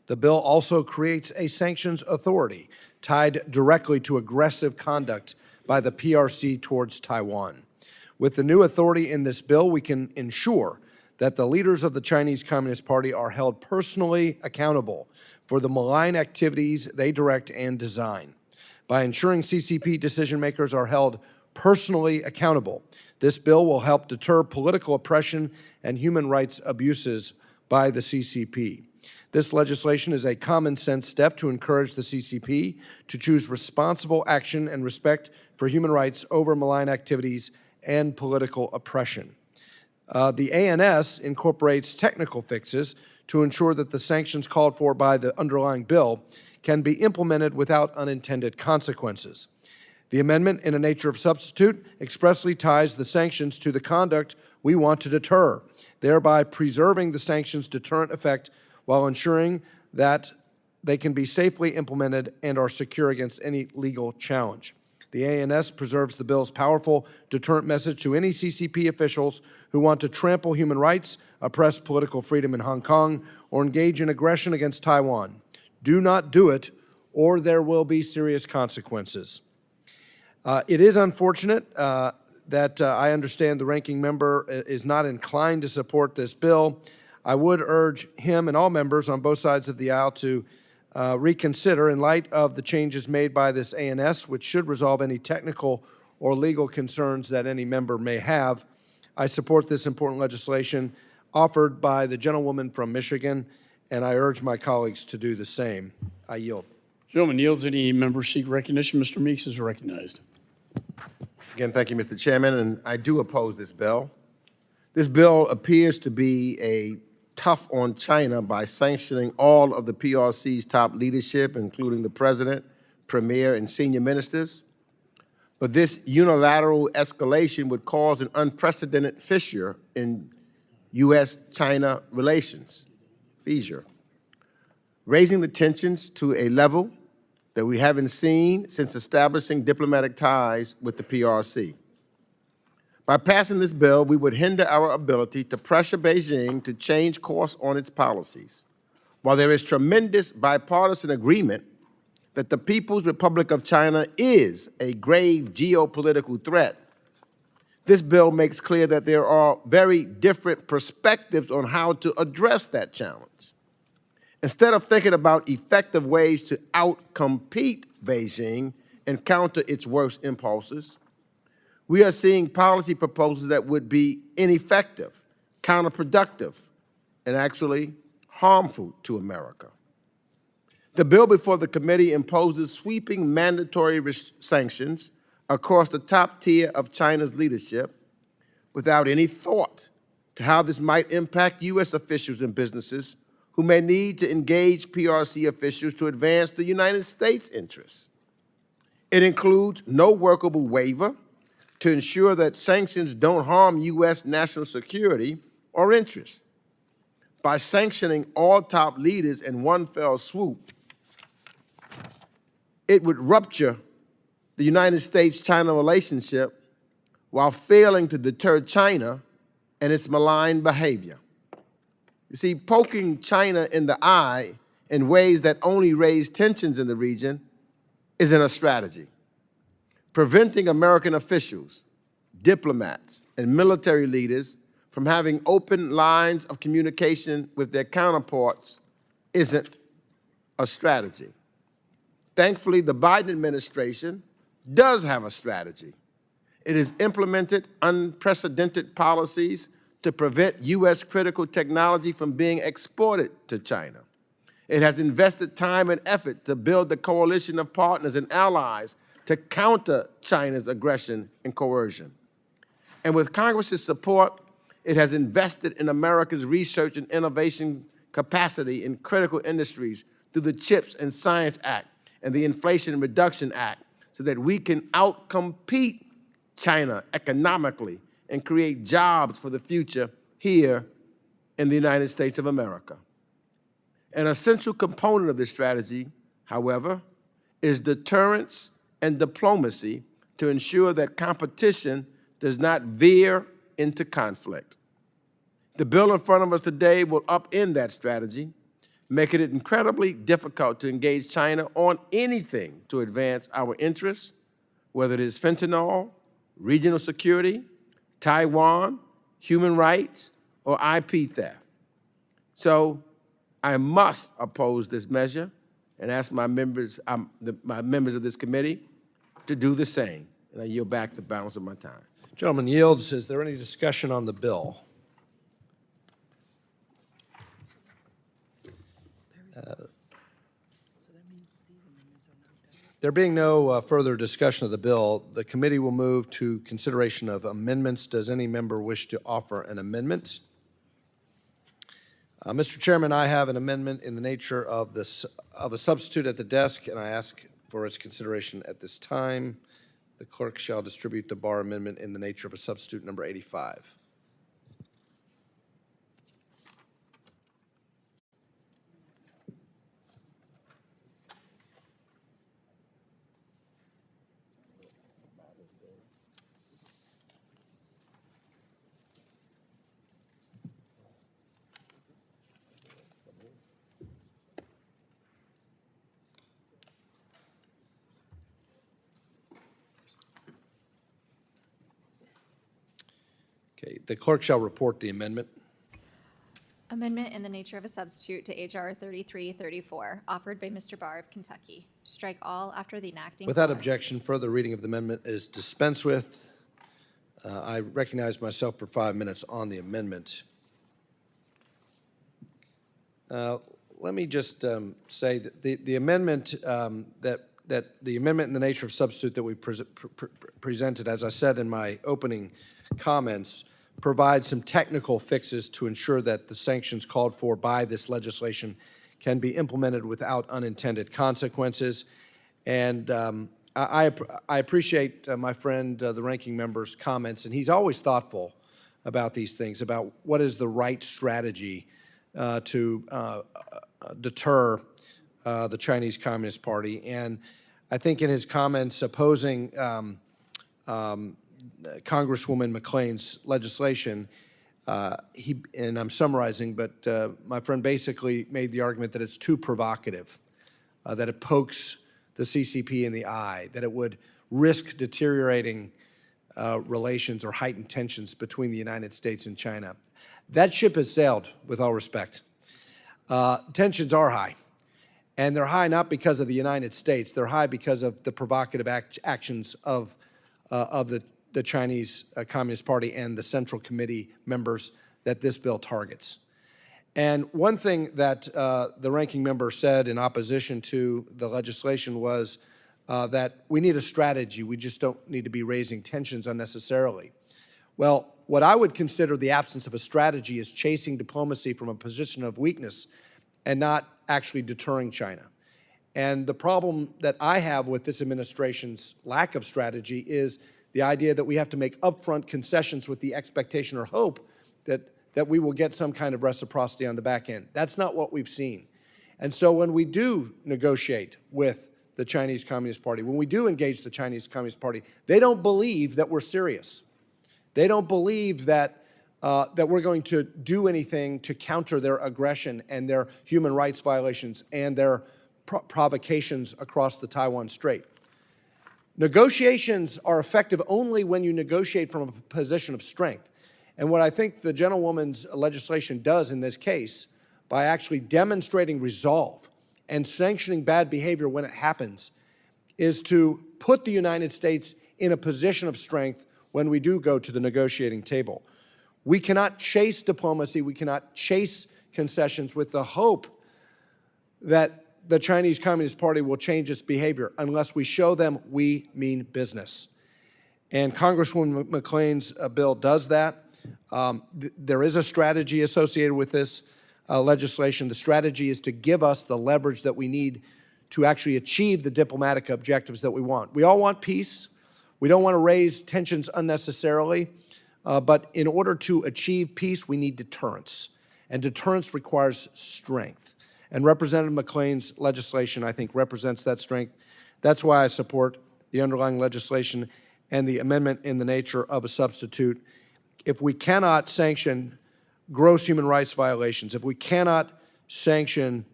The bill also creates a sanctions authority tied directly to aggressive conduct by the PRC towards Taiwan. With the new authority in this bill, we can ensure that the leaders of the Chinese Communist Party are held personally accountable for the malign activities they direct and design. By ensuring CCP decision-makers are held personally accountable, this bill will help deter political oppression and human rights abuses by the CCP. This legislation is a common-sense step to encourage the CCP to choose responsible action and respect for human rights over malign activities and political oppression. The ANS incorporates technical fixes to ensure that the sanctions called for by the underlying bill can be implemented without unintended consequences. The amendment, in a nature of substitute, expressly ties the sanctions to the conduct we want to deter, thereby preserving the sanctions' deterrent effect while ensuring that they can be safely implemented and are secure against any legal challenge. The ANS preserves the bill's powerful deterrent message to any CCP officials who want to trample human rights, oppress political freedom in Hong Kong, or engage in aggression against Taiwan. Do not do it, or there will be serious consequences. It is unfortunate that I understand the ranking member is not inclined to support this bill. I would urge him and all members on both sides of the aisle to reconsider in light of the changes made by this ANS, which should resolve any technical or legal concerns that any member may have. I support this important legislation offered by the gentlewoman from Michigan, and I urge my colleagues to do the same. I yield. Gentleman yields. Any member seek recognition? Mr. Meeks is recognized. Again, thank you, Mr. Chairman, and I do oppose this bill. This bill appears to be a tough on China by sanctioning all of the PRC's top leadership, including the president, premier, and senior ministers. But this unilateral escalation would cause an unprecedented fissure in U.S.-China relations, raising the tensions to a level that we haven't seen since establishing diplomatic ties with the PRC. By passing this bill, we would hinder our ability to pressure Beijing to change course on its policies. While there is tremendous bipartisan agreement that the People's Republic of China is a grave geopolitical threat, this bill makes clear that there are very different perspectives on how to address that challenge. Instead of thinking about effective ways to outcompete Beijing and counter its worst impulses, we are seeing policy proposals that would be ineffective, counterproductive, and actually harmful to America. The bill before the committee imposes sweeping mandatory sanctions across the top tier of China's leadership without any thought to how this might impact U.S. officials and businesses who may need to engage PRC officials to advance the United States' interests. It includes no workable waiver to ensure that sanctions don't harm U.S. national security or interests. By sanctioning all top leaders in one fell swoop, it would rupture the United States-China relationship while failing to deter China and its malign behavior. You see, poking China in the eye in ways that only raise tensions in the region isn't a strategy. Preventing American officials, diplomats, and military leaders from having open lines of communication with their counterparts isn't a strategy. Thankfully, the Biden administration does have a strategy. It has implemented unprecedented policies to prevent U.S. critical technology from being exported to China. It has invested time and effort to build a coalition of partners and allies to counter China's aggression and coercion. And with Congress's support, it has invested in America's research and innovation capacity in critical industries through the CHIPS and Science Act and the Inflation Reduction Act so that we can outcompete China economically and create jobs for the future here in the United States of America. An essential component of this strategy, however, is deterrence and diplomacy to ensure that competition does not veer into conflict. The bill in front of us today will upend that strategy, making it incredibly difficult to engage China on anything to advance our interests, whether it is fentanyl, regional security, Taiwan, human rights, or IP theft. So I must oppose this measure and ask my members of this committee to do the same. And I yield back the balance of my time. Gentleman yields. Is there any discussion on the bill? There being no further discussion of the bill, the committee will move to consideration of amendments. Does any member wish to offer an amendment? Mr. Chairman, I have an amendment in the nature of a substitute at the desk, and I ask for its consideration at this time. The clerk shall distribute the bar amendment in the nature of a substitute number 85. Okay, the clerk shall report the amendment. Amendment in the nature of a substitute to H.R. 3334, offered by Mr. Barr of Kentucky. Strike all after the enacting Without clause. objection, further reading of the amendment is dispensed with. I recognize myself for 5 minutes on the amendment. Let me just say that the amendment that the amendment in the nature of substitute that we presented, as I said in my opening comments, provides some technical fixes to ensure that the sanctions called for by this legislation can be implemented without unintended consequences. And I appreciate my friend, the ranking member's comments, and he's always thoughtful about these things, about what is the right strategy to deter the Chinese Communist Party. And I think in his comments opposing Congresswoman McClain's legislation, and I'm summarizing, but my friend basically made the argument that it's too provocative, that it pokes the CCP in the eye, that it would risk deteriorating relations or heightened tensions between the United States and China. That ship has sailed, with all respect. Tensions are high, and they're high not because of the United States. They're high because of the provocative actions of the Chinese Communist Party and the Central Committee members that this bill targets. And one thing that the ranking member said in opposition to the legislation was that we need a strategy. We just don't need to be raising tensions unnecessarily. Well, what I would consider the absence of a strategy is chasing diplomacy from a position of weakness and not actually deterring China. And the problem that I have with this administration's lack of strategy is the idea that we have to make upfront concessions with the expectation or hope that we will get some kind of reciprocity on the back end. That's not what we've seen. And so when we do negotiate with the Chinese Communist Party, when we do engage the Chinese Communist Party, they don't believe that we're serious. They don't believe that we're going to do anything to counter their aggression and their human rights violations and their provocations across the Taiwan Strait. Negotiations are effective only when you negotiate from a position of strength. And what I think the gentlewoman's legislation does in this case, by actually demonstrating resolve and sanctioning bad behavior when it happens, is to put the United States in a position of strength when we do go to the negotiating table. We cannot chase diplomacy, we cannot chase concessions with the hope that the Chinese Communist Party will change its behavior unless we show them we mean business. And Congresswoman McClain's bill does that. There is a strategy associated with this legislation. The strategy is to give us the leverage that we need to actually achieve the diplomatic objectives that we want. We all want peace. We don't want to raise tensions unnecessarily. But in order to achieve peace, we need deterrence. And deterrence requires strength. And Representative McClain's legislation, I think, represents that strength. That's why I support the underlying legislation and the amendment in the nature of a substitute. If we cannot sanction gross human rights violations, if we cannot sanction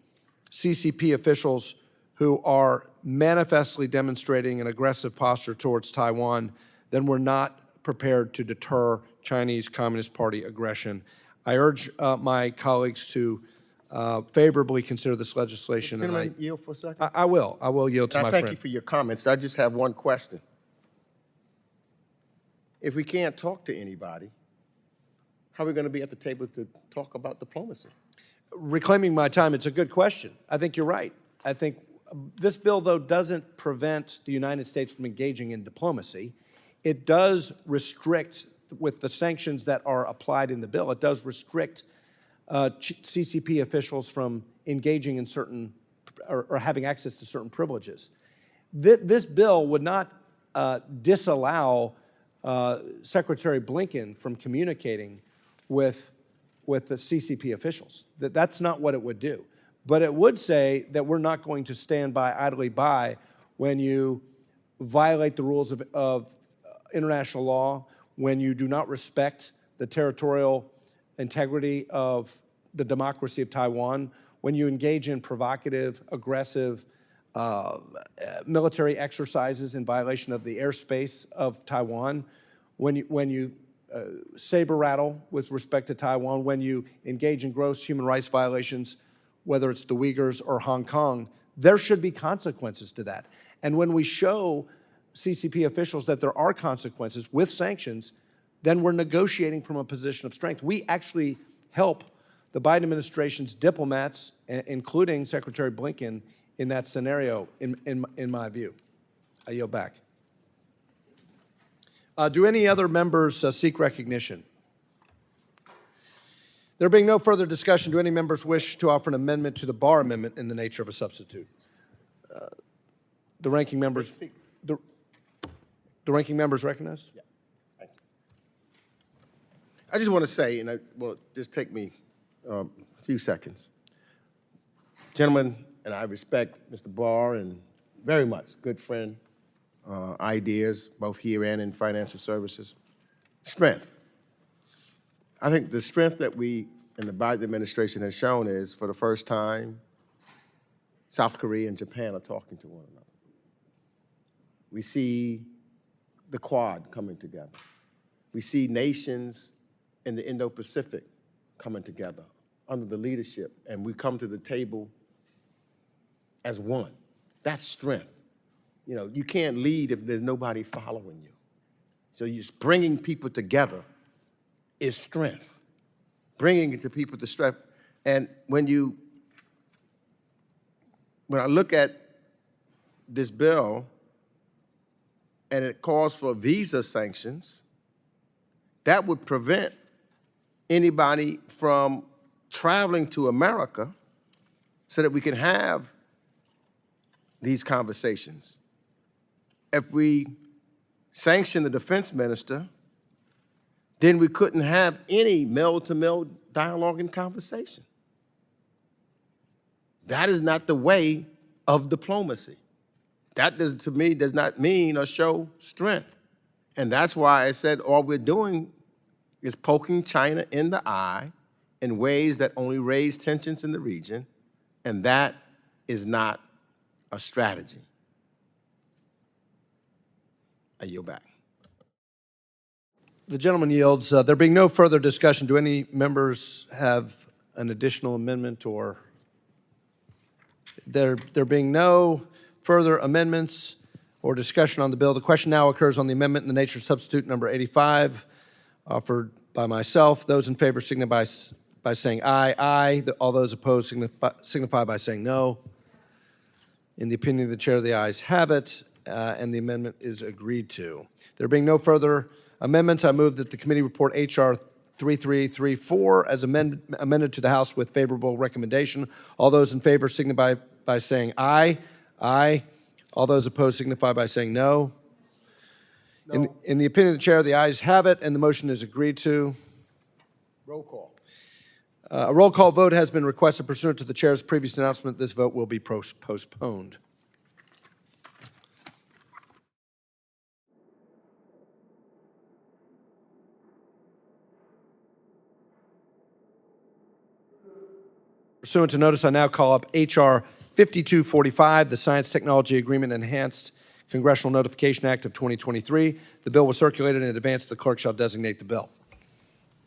CCP officials who are manifestly demonstrating an aggressive posture towards Taiwan, then we're not prepared to deter Chinese Communist Party aggression. I urge my colleagues to favorably consider this legislation. Can I yield for a second? I will. I will yield to And my I friend. thank you for your comments. I just have one question. If we can't talk to anybody, how are we going to be at the table to talk about diplomacy? Reclaiming my time, it's a good question. I think you're right. I think this bill, though, doesn't prevent the United States from engaging in diplomacy. It does restrict, with the sanctions that are applied in the bill, it does restrict CCP officials from engaging in certain, or having access to certain privileges. This bill would not disallow Secretary Blinken from communicating with the CCP officials. That's not what it would do. But it would say that we're not going to stand by idly by when you violate the rules of international law, when you do not respect the territorial integrity of the democracy of Taiwan, when you engage in provocative, aggressive military exercises in violation of the airspace of Taiwan, when you saber rattle with respect to Taiwan, when you engage in gross human rights violations, whether it's the Uyghurs or Hong Kong, there should be consequences to that. And when we show CCP officials that there are consequences with sanctions, then we're negotiating from a position of strength. We actually help the Biden administration's diplomats, including Secretary Blinken, in that scenario, in my view. I yield back. Do any other members seek recognition? There being no further discussion, do any members wish to offer an amendment to the Barr Amendment in the nature of a substitute? The ranking members, the ranking members recognized? Yeah. Thank you. I just want to say, and well, just take me a few seconds. Gentlemen, and I respect Mr. Barr and very much, good friend, ideas, both here and in financial services. Strength. I think the strength that we in the Biden administration has shown is, for the first time, South Korea and Japan are talking to one another. We see the Quad coming together. We see nations in the Indo-Pacific coming together under the leadership, and we come to the table as one. That's strength. You know, you can't lead if there's nobody following you. So just bringing people together is strength. Bringing it to people to strength. And when I look at this bill and it calls for visa sanctions, that would prevent anybody from traveling to America so that we can have these conversations. If we sanction the defense minister, then we couldn't have any mill-to-mill dialogue and conversation. That is not the way of diplomacy. That, to me, does not mean or show strength. And that's why I said all we're doing is poking China in the eye in ways that only raise tensions in the region, and that is not a strategy. I yield back. The gentleman yields. There being no further discussion, do any members have an additional amendment, or there being no further amendments or discussion on the bill, the question now occurs on the amendment in the nature of substitute number 85, offered by myself. Those in favor signify by saying aye. Aye. All those opposed signify by saying no. In the opinion of the chair, the ayes have it, and the amendment is agreed to. There being no further amendments, I move that the committee report H.R. 3334 as amended to the House with favorable recommendation. All those in favor signify by saying aye. Aye. All those opposed signify by saying no. No. In the opinion of the chair, the ayes have it, and the motion is agreed to. Roll call. A roll call vote has been requested pursuant to the chair's previous announcement. This vote will be postponed. Pursuant to notice, I now call up H.R. 5245, the Science Technology Agreement Enhanced Congressional Notification Act of 2023. The bill was circulated in advance. The clerk shall designate the bill.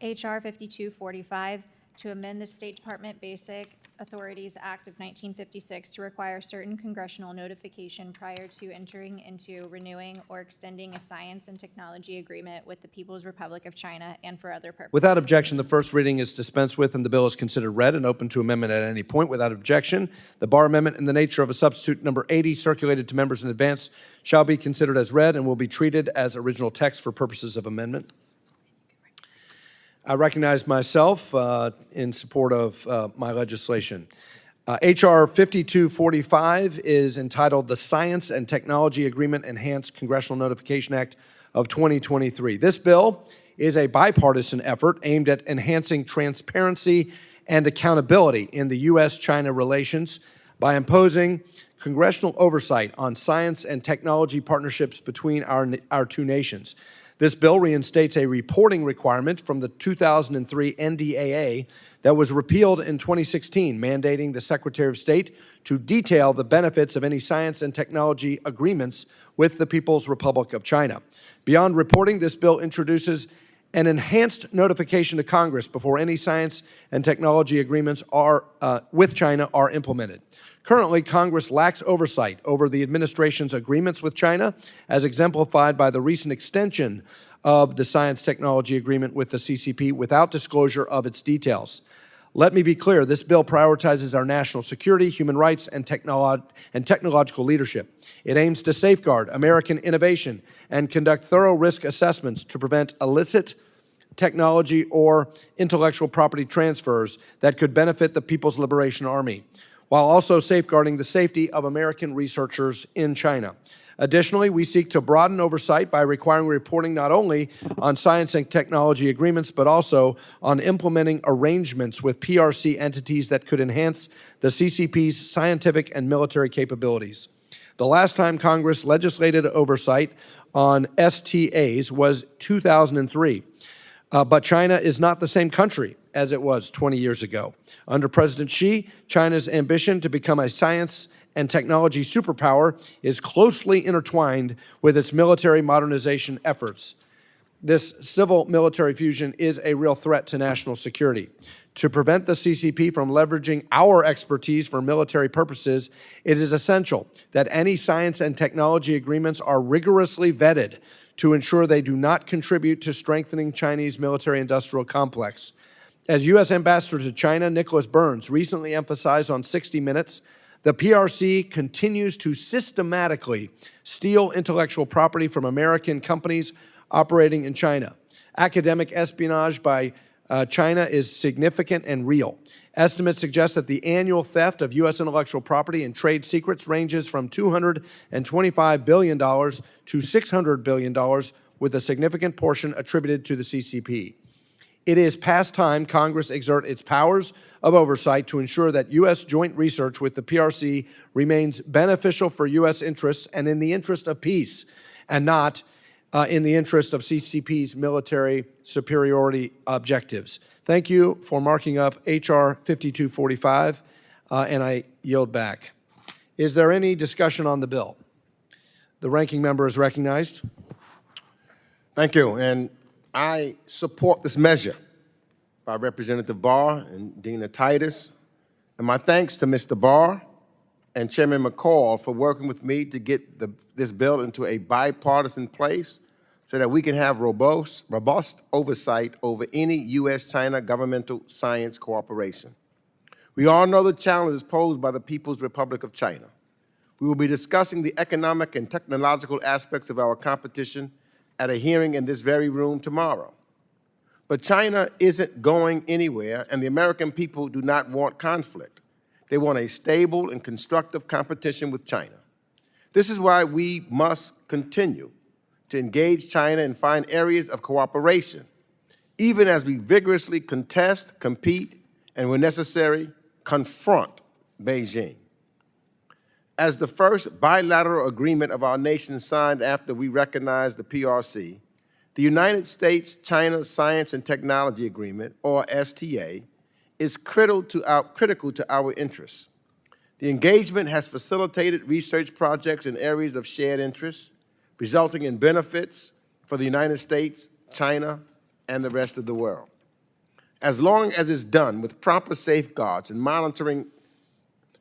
H.R. 5245, to amend the State Department Basic Authorities Act of 1956 to require certain congressional notification prior to entering into, renewing, or extending a science and technology agreement with the People's Republic of China and for other purposes. Without objection, the first reading is dispensed with, and the bill is considered read and open to amendment at any point. Without objection, the bar amendment in the nature of a substitute number 80 circulated to members in advance shall be considered as read and will be treated as original text for purposes of amendment. I recognize myself in support of my legislation. H.R. 5245 is entitled the Science and Technology Agreement Enhanced Congressional Notification Act of 2023. This bill is a bipartisan effort aimed at enhancing transparency and accountability in the U.S.-China relations by imposing congressional oversight on science and technology partnerships between our two nations. This bill reinstates a reporting requirement from the 2003 NDAA that was repealed in 2016, mandating the Secretary of State to detail the benefits of any science and technology agreements with the People's Republic of China. Beyond reporting, this bill introduces an enhanced notification to Congress before any science and technology agreements with China are implemented. Currently, Congress lacks oversight over the administration's agreements with China, as exemplified by the recent extension of the Science Technology Agreement with the CCP without disclosure of its details. Let me be clear, this bill prioritizes our national security, human rights, and technological leadership. It aims to safeguard American innovation and conduct thorough risk assessments to prevent illicit technology or intellectual property transfers that could benefit the People's Liberation Army, while also safeguarding the safety of American researchers in China. Additionally, we seek to broaden oversight by requiring reporting not only on science and technology agreements, but also on implementing arrangements with PRC entities that could enhance the CCP's scientific and military capabilities. The last time Congress legislated oversight on STAs was 2003. But China is not the same country as it was 20 years ago. Under President Xi, China's ambition to become a science and technology superpower is closely intertwined with its military modernization efforts. This civil-military fusion is a real threat to national security. To prevent the CCP from leveraging our expertise for military purposes, it is essential that any science and technology agreements are rigorously vetted to ensure they do not contribute to strengthening Chinese military-industrial complex. As U.S. Ambassador to China, Nicholas Burns recently emphasized on 60 Minutes, the PRC continues to systematically steal intellectual property from American companies operating in China. Academic espionage by China is significant and real. Estimates suggest that the annual theft of U.S. intellectual property and trade secrets ranges from $225 billion to $600 billion, with a significant portion attributed to the CCP. It is past time Congress exert its powers of oversight to ensure that U.S. joint research with the PRC remains beneficial for U.S. interests and in the interest of peace, and not in the interest of CCP's military superiority objectives. Thank you for marking up H.R. 5245, and I yield back. Is there any discussion on the bill? The ranking member is recognized. Thank you, and I support this measure by Representative Barr and Dina Titus, and my thanks to Mr. Barr and Chairman McCaul for working with me to get this bill into a bipartisan place so that we can have robust oversight over any U.S.-China governmental science cooperation. We all know the challenges posed by the People's Republic of China. We will be discussing the economic and technological aspects of our competition at a hearing in this very room tomorrow. But China isn't going anywhere, and the American people do not want conflict. They want a stable and constructive competition with China. This is why we must continue to engage China and find areas of cooperation, even as we vigorously contest, compete, and when necessary, confront Beijing. As the first bilateral agreement of our nation signed after we recognized the PRC, the United States-China Science and Technology Agreement, or STA, is critical to our interests. The engagement has facilitated research projects in areas of shared interest, resulting in benefits for the United States, China, and the rest of the world. As long as it's done with proper safeguards and monitoring,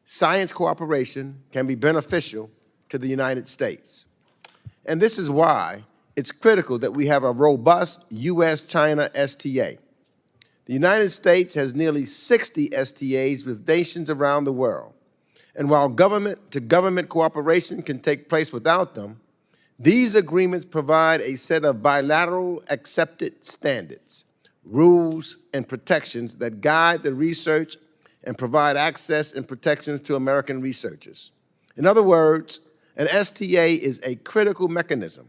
science cooperation can be beneficial to the United States. And this is why it's critical that we have a robust U.S.-China STA. The United States has nearly 60 STAs with nations around the world. And while government-to-government cooperation can take place without them, these agreements provide a set of bilateral accepted standards, rules, and protections that guide the research and provide access and protections to American researchers. In other words, an STA is a critical mechanism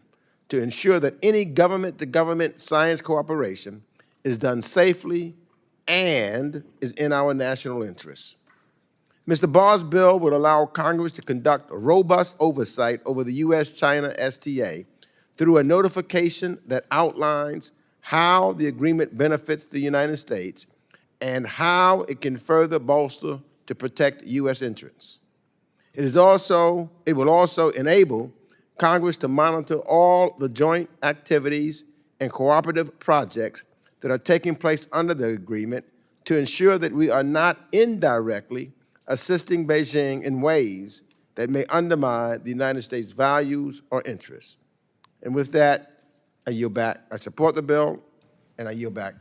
to ensure that any government-to-government science cooperation is done safely and is in our national interests. Mr. Barr's bill would allow Congress to conduct a robust oversight over the U.S.-China STA through a notification that outlines how the agreement benefits the United States and how it can further bolster to protect U.S. interests. It will also enable Congress to monitor all the joint activities and cooperative projects that are taking place under the agreement to ensure that we are not indirectly assisting Beijing in ways that may undermine the United States' values or interests. And with that, I yield back. I support the bill, and I yield back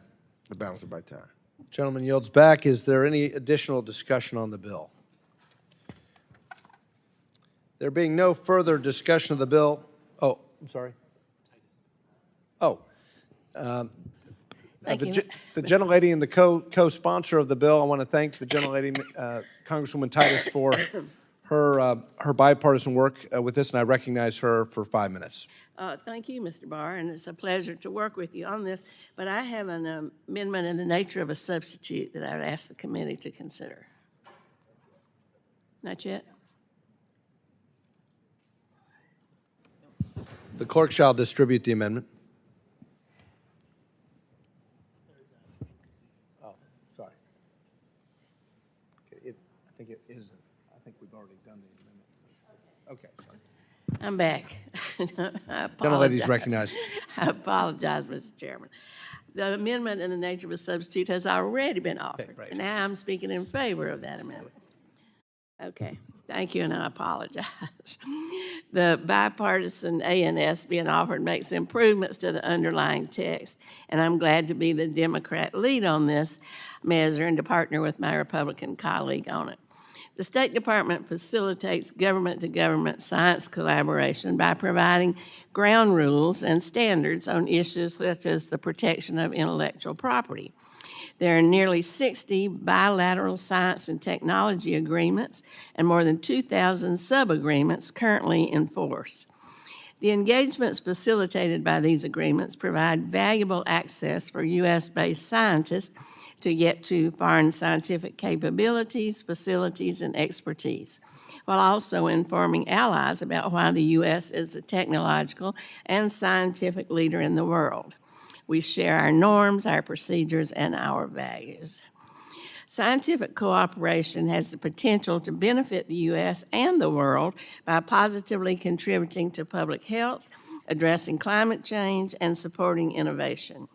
the balance of my time. Gentleman yields back. Is there any additional discussion on the bill? There being no further discussion of the bill, oh, I'm sorry. Oh, the gentlelady and the co-sponsor of the bill, I want to thank the gentlelady, Congresswoman Titus, for her bipartisan work with this, and I recognize her for 5 minutes. Thank you, Mr. Barr, and it's a pleasure to work with you on this. But I have an amendment in the nature of a substitute that I would ask the committee to consider. Not yet? The clerk shall distribute the amendment. Oh, sorry. I think it is. I think we've already done the amendment. Okay. Sorry. I'm back. I apologize. Gentlelady's recognized. I apologize, Mr. Chairman. The amendment in the nature of a substitute has already been offered. Okay, right. And now I'm speaking in favor of that amendment. Okay, thank you, and I apologize. The bipartisan ANS being offered makes improvements to the underlying text, and I'm glad to be the Democrat lead on this measure and to partner with my Republican colleague on it. The State Department facilitates government-to-government science collaboration by providing ground rules and standards on issues such as the protection of intellectual property. There are nearly 60 bilateral science and technology agreements and more than 2,000 sub-agreements currently in force. The engagements facilitated by these agreements provide valuable access for U.S.-based scientists to get to foreign scientific capabilities, facilities, and expertise, while also informing allies about why the U.S. is the technological and scientific leader in the world. We share our norms, our procedures, and our values. Scientific cooperation has the potential to benefit the U.S. and the world by positively contributing to public health, addressing climate change, and supporting innovation.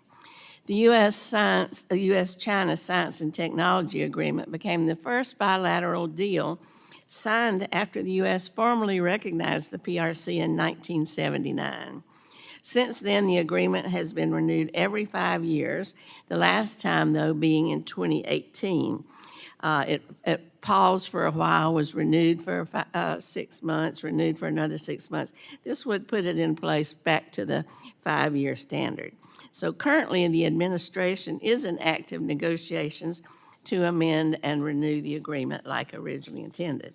The U.S.-China Science and Technology Agreement became the first bilateral deal signed after the U.S. formally recognized the PRC in 1979. Since then, the agreement has been renewed every 5 years, the last time, though, being in 2018. It paused for a while, was renewed for 6 months, renewed for another 6 months. This would put it in place back to the 5-year standard. So currently, the administration is in active negotiations to amend and renew the agreement like originally intended.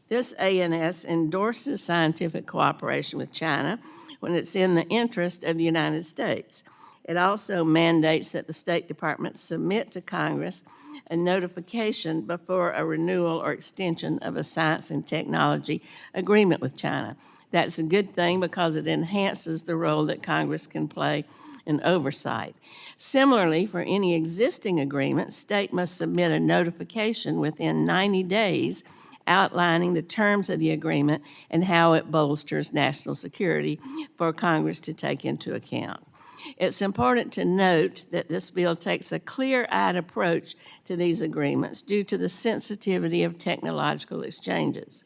This ANS endorses scientific cooperation with China when it's in the interest of the United States. It also mandates that the State Department submit to Congress a notification before a renewal or extension of a science and technology agreement with China. That's a good thing because it enhances the role that Congress can play in oversight. Similarly, for any existing agreement, state must submit a notification within 90 days outlining the terms of the agreement and how it bolsters national security for Congress to take into account. It's important to note that this bill takes a clear-eyed approach to these agreements due to the sensitivity of technological exchanges.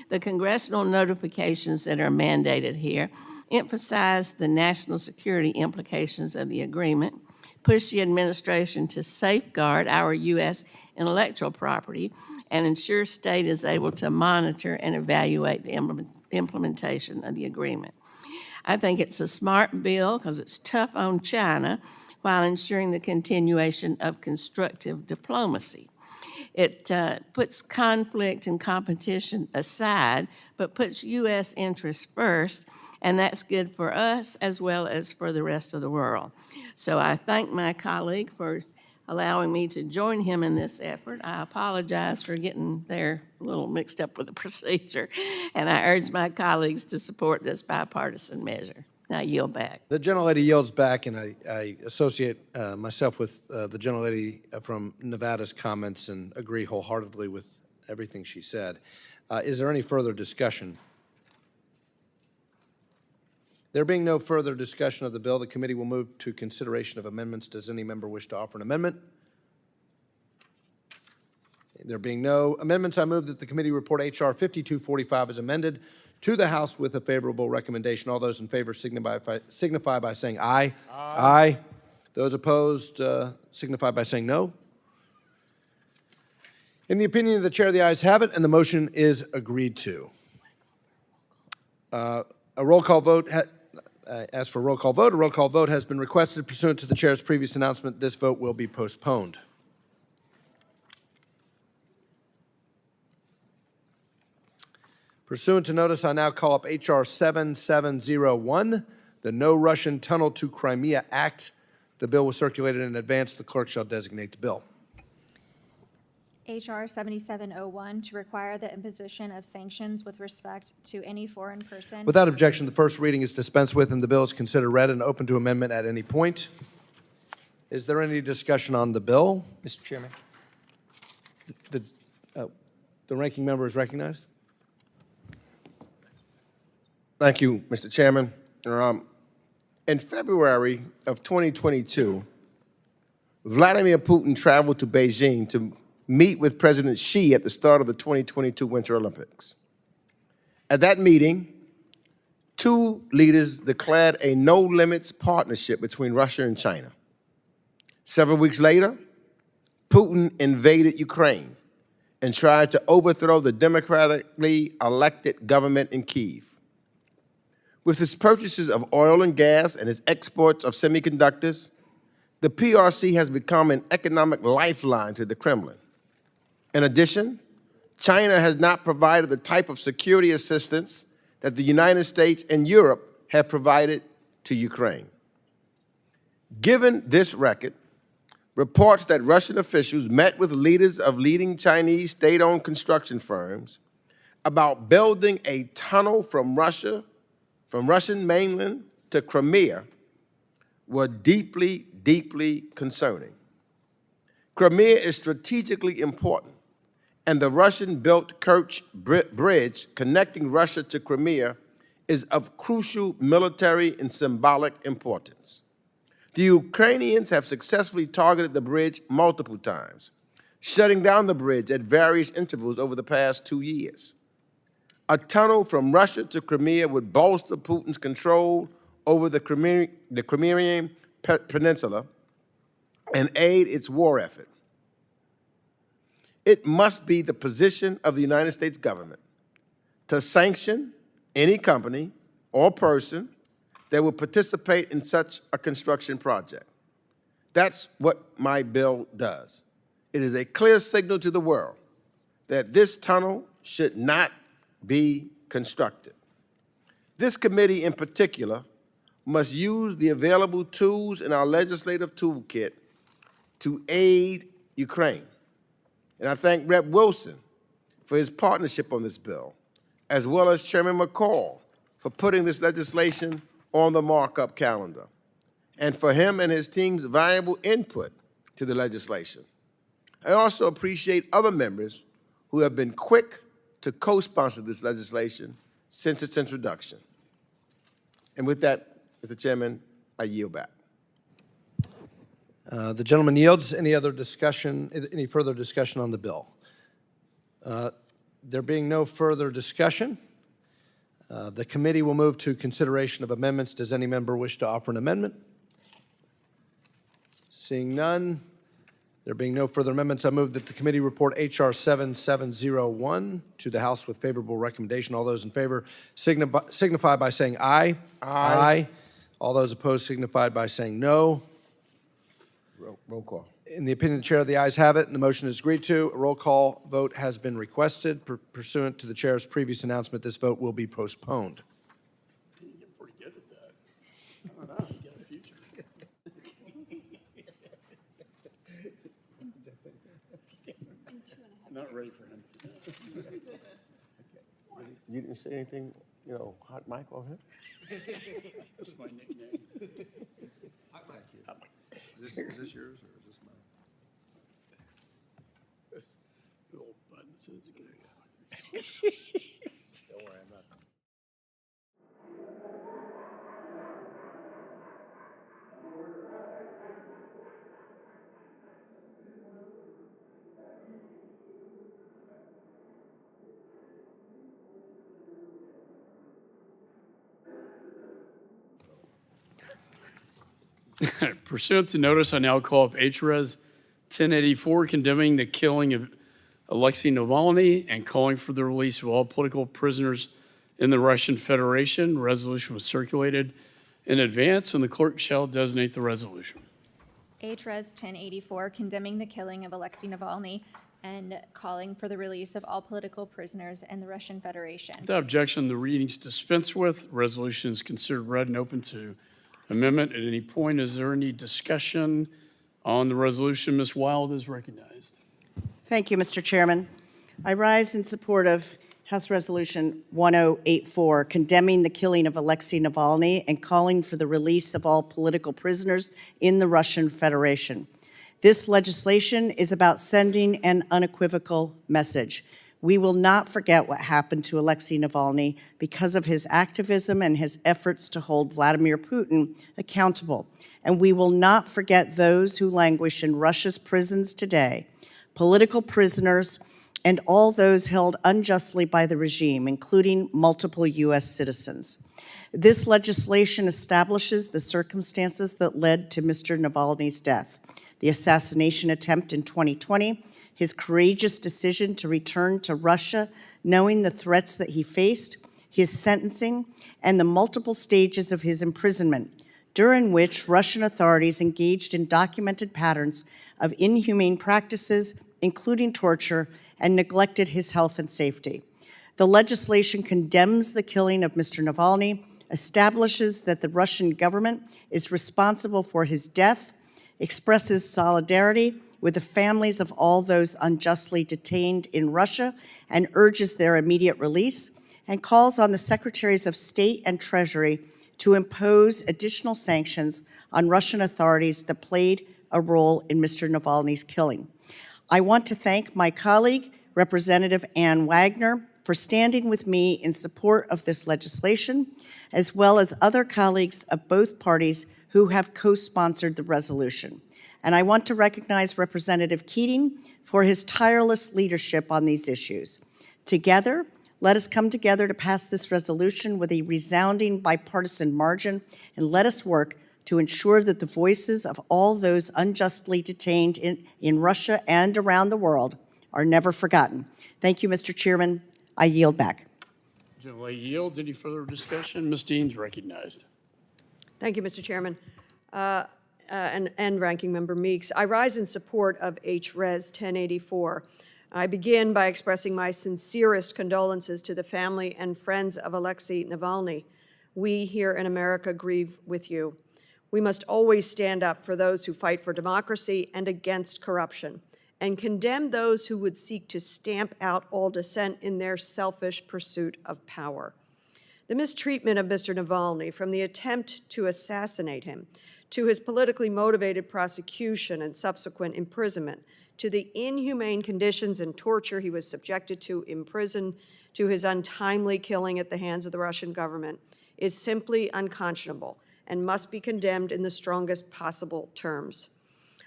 The congressional notifications that are mandated here emphasize the national security implications of the agreement, push the administration to safeguard our U.S. intellectual property, and ensure state is able to monitor and evaluate the implementation of the agreement. I think it's a smart bill because it's tough on China while ensuring the continuation of constructive diplomacy. It puts conflict and competition aside, but puts U.S. interests first, and that's good for us as well as for the rest of the world. So I thank my colleague for allowing me to join him in this effort. I apologize for getting there a little mixed up with the procedure, and I urge my colleagues to support this bipartisan measure. I yield back. The gentlelady yields back, and I associate myself with the gentlelady from Nevada's comments and agree wholeheartedly with everything she said. Is there any further discussion? There being no further discussion of the bill, the committee will move to consideration of amendments. Does any member wish to offer an amendment? There being no amendments, I move that the committee report H.R. 5245 as amended to the House with a favorable recommendation. All those in favor signify by saying aye. Aye. Those opposed signify by saying no. In the opinion of the chair, the ayes have it, and the motion is agreed to. A roll call vote. As for roll call vote, a roll call vote has been requested pursuant to the chair's previous announcement. This vote will be postponed. Pursuant to notice, I now call up H.R. 7701, the No Russian Tunnel to Crimea Act. The bill was circulated in advance. The clerk shall designate the bill. H.R. 7701 to require the imposition of sanctions with respect to any foreign person. Without objection, the first reading is dispensed with, and the bill is considered read and open to amendment at any point. Is there any discussion on the bill? Mr. Chairman. The ranking member is recognized. Thank you, Mr. Chairman. In February of 2022, Vladimir Putin traveled to Beijing to meet with President Xi at the start of the 2022 Winter Olympics. At that meeting, two leaders declared a no-limits partnership between Russia and China. Several weeks later, Putin invaded Ukraine and tried to overthrow the democratically elected government in Kyiv. With his purchases of oil and gas and his exports of semiconductors, the PRC has become an economic lifeline to the Kremlin. In addition, China has not provided the type of security assistance that the United States and Europe have provided to Ukraine. Given this record, reports that Russian officials met with leaders of leading Chinese state-owned construction firms about building a tunnel from Russian mainland to Crimea were deeply, deeply concerning. Crimea is strategically important, and the Russian-built Kerch Bridge connecting Russia to Crimea is of crucial military and symbolic importance. The Ukrainians have successfully targeted the bridge multiple times, shutting down the bridge at various intervals over the past 2 years. A tunnel from Russia to Crimea would bolster Putin's control over the Crimean peninsula and aid its war effort. It must be the position of the United States government to sanction any company or person that will participate in such a construction project. That's what my bill does. It is a clear signal to the world that this tunnel should not be constructed. This committee in particular must use the available tools in our legislative toolkit to aid Ukraine. And I thank Rep. Wilson for his partnership on this bill, as well as Chairman McCaul for putting this legislation on the markup calendar, and for him and his team's valuable input to the legislation. I also appreciate other members who have been quick to co-sponsor this legislation since its introduction. And with that, Mr. Chairman, I yield back. The gentleman yields. Any other discussion, any further discussion on the bill? There being no further discussion, the committee will move to consideration of amendments. Does any member wish to offer an amendment? Seeing none, there being no further amendments, I move that the committee report H.R. 7701 to the House with favorable recommendation. All those in favor signify by saying aye. Aye. All those opposed signify by saying no. Roll call. In the opinion of the chair, the ayes have it, and the motion is agreed to. A roll call vote has been requested. Pursuant to the chair's previous announcement, this vote will be postponed. You're pretty good at that. I don't know, you got a future. Not ready for him to. You didn't say anything, hot mic on him? That's my nickname. Hot mic. Is this yours or is this mine? This little button says you can- Don't worry, I'm not. Pursuant to notice, I now call up H.Res 1084, condemning the killing of Alexei Navalny and calling for the release of all political prisoners in the Russian Federation. Resolution was circulated in advance, and the clerk shall designate the resolution. H.Res. 1084, condemning the killing of Alexei Navalny and calling for the release of all political prisoners in the Russian Federation. Without objection, the readings dispensed with. Resolution is considered read and open to amendment at any point. Is there any discussion on the resolution? Ms. Wild is recognized. Thank you, Mr. Chairman. I rise in support of House Resolution 1084, condemning the killing of Alexei Navalny and calling for the release of all political prisoners in the Russian Federation. This legislation is about sending an unequivocal message. We will not forget what happened to Alexei Navalny because of his activism and his efforts to hold Vladimir Putin accountable. And we will not forget those who languish in Russia's prisons today, political prisoners, and all those held unjustly by the regime, including multiple U.S. citizens. This legislation establishes the circumstances that led to Mr. Navalny's death: the assassination attempt in 2020, his courageous decision to return to Russia, knowing the threats that he faced, his sentencing, and the multiple stages of his imprisonment, during which Russian authorities engaged in documented patterns of inhumane practices, including torture, and neglected his health and safety. The legislation condemns the killing of Mr. Navalny, establishes that the Russian government is responsible for his death, expresses solidarity with the families of all those unjustly detained in Russia, and urges their immediate release, and calls on the Secretaries of State and Treasury to impose additional sanctions on Russian authorities that played a role in Mr. Navalny's killing. I want to thank my colleague, Representative Ann Wagner, for standing with me in support of this legislation, as well as other colleagues of both parties who have co-sponsored the resolution. And I want to recognize Representative Keating for his tireless leadership on these issues. Together, let us come together to pass this resolution with a resounding bipartisan margin, and let us work to ensure that the voices of all those unjustly detained in Russia and around the world are never forgotten. Thank you, Mr. Chairman. I yield back. General yields. Any further discussion? Ms. Dean's recognized. Thank you, Mr. Chairman. And Ranking Member Meeks. I rise in support of H.Res. 1084. I begin by expressing my sincerest condolences to the family and friends of Alexei Navalny. We here in America grieve with you. We must always stand up for those who fight for democracy and against corruption, and condemn those who would seek to stamp out all dissent in their selfish pursuit of power. The mistreatment of Mr. Navalny, from the attempt to assassinate him, to his politically motivated prosecution and subsequent imprisonment, to the inhumane conditions and torture he was subjected to in prison, to his untimely killing at the hands of the Russian government, is simply unconscionable and must be condemned in the strongest possible terms.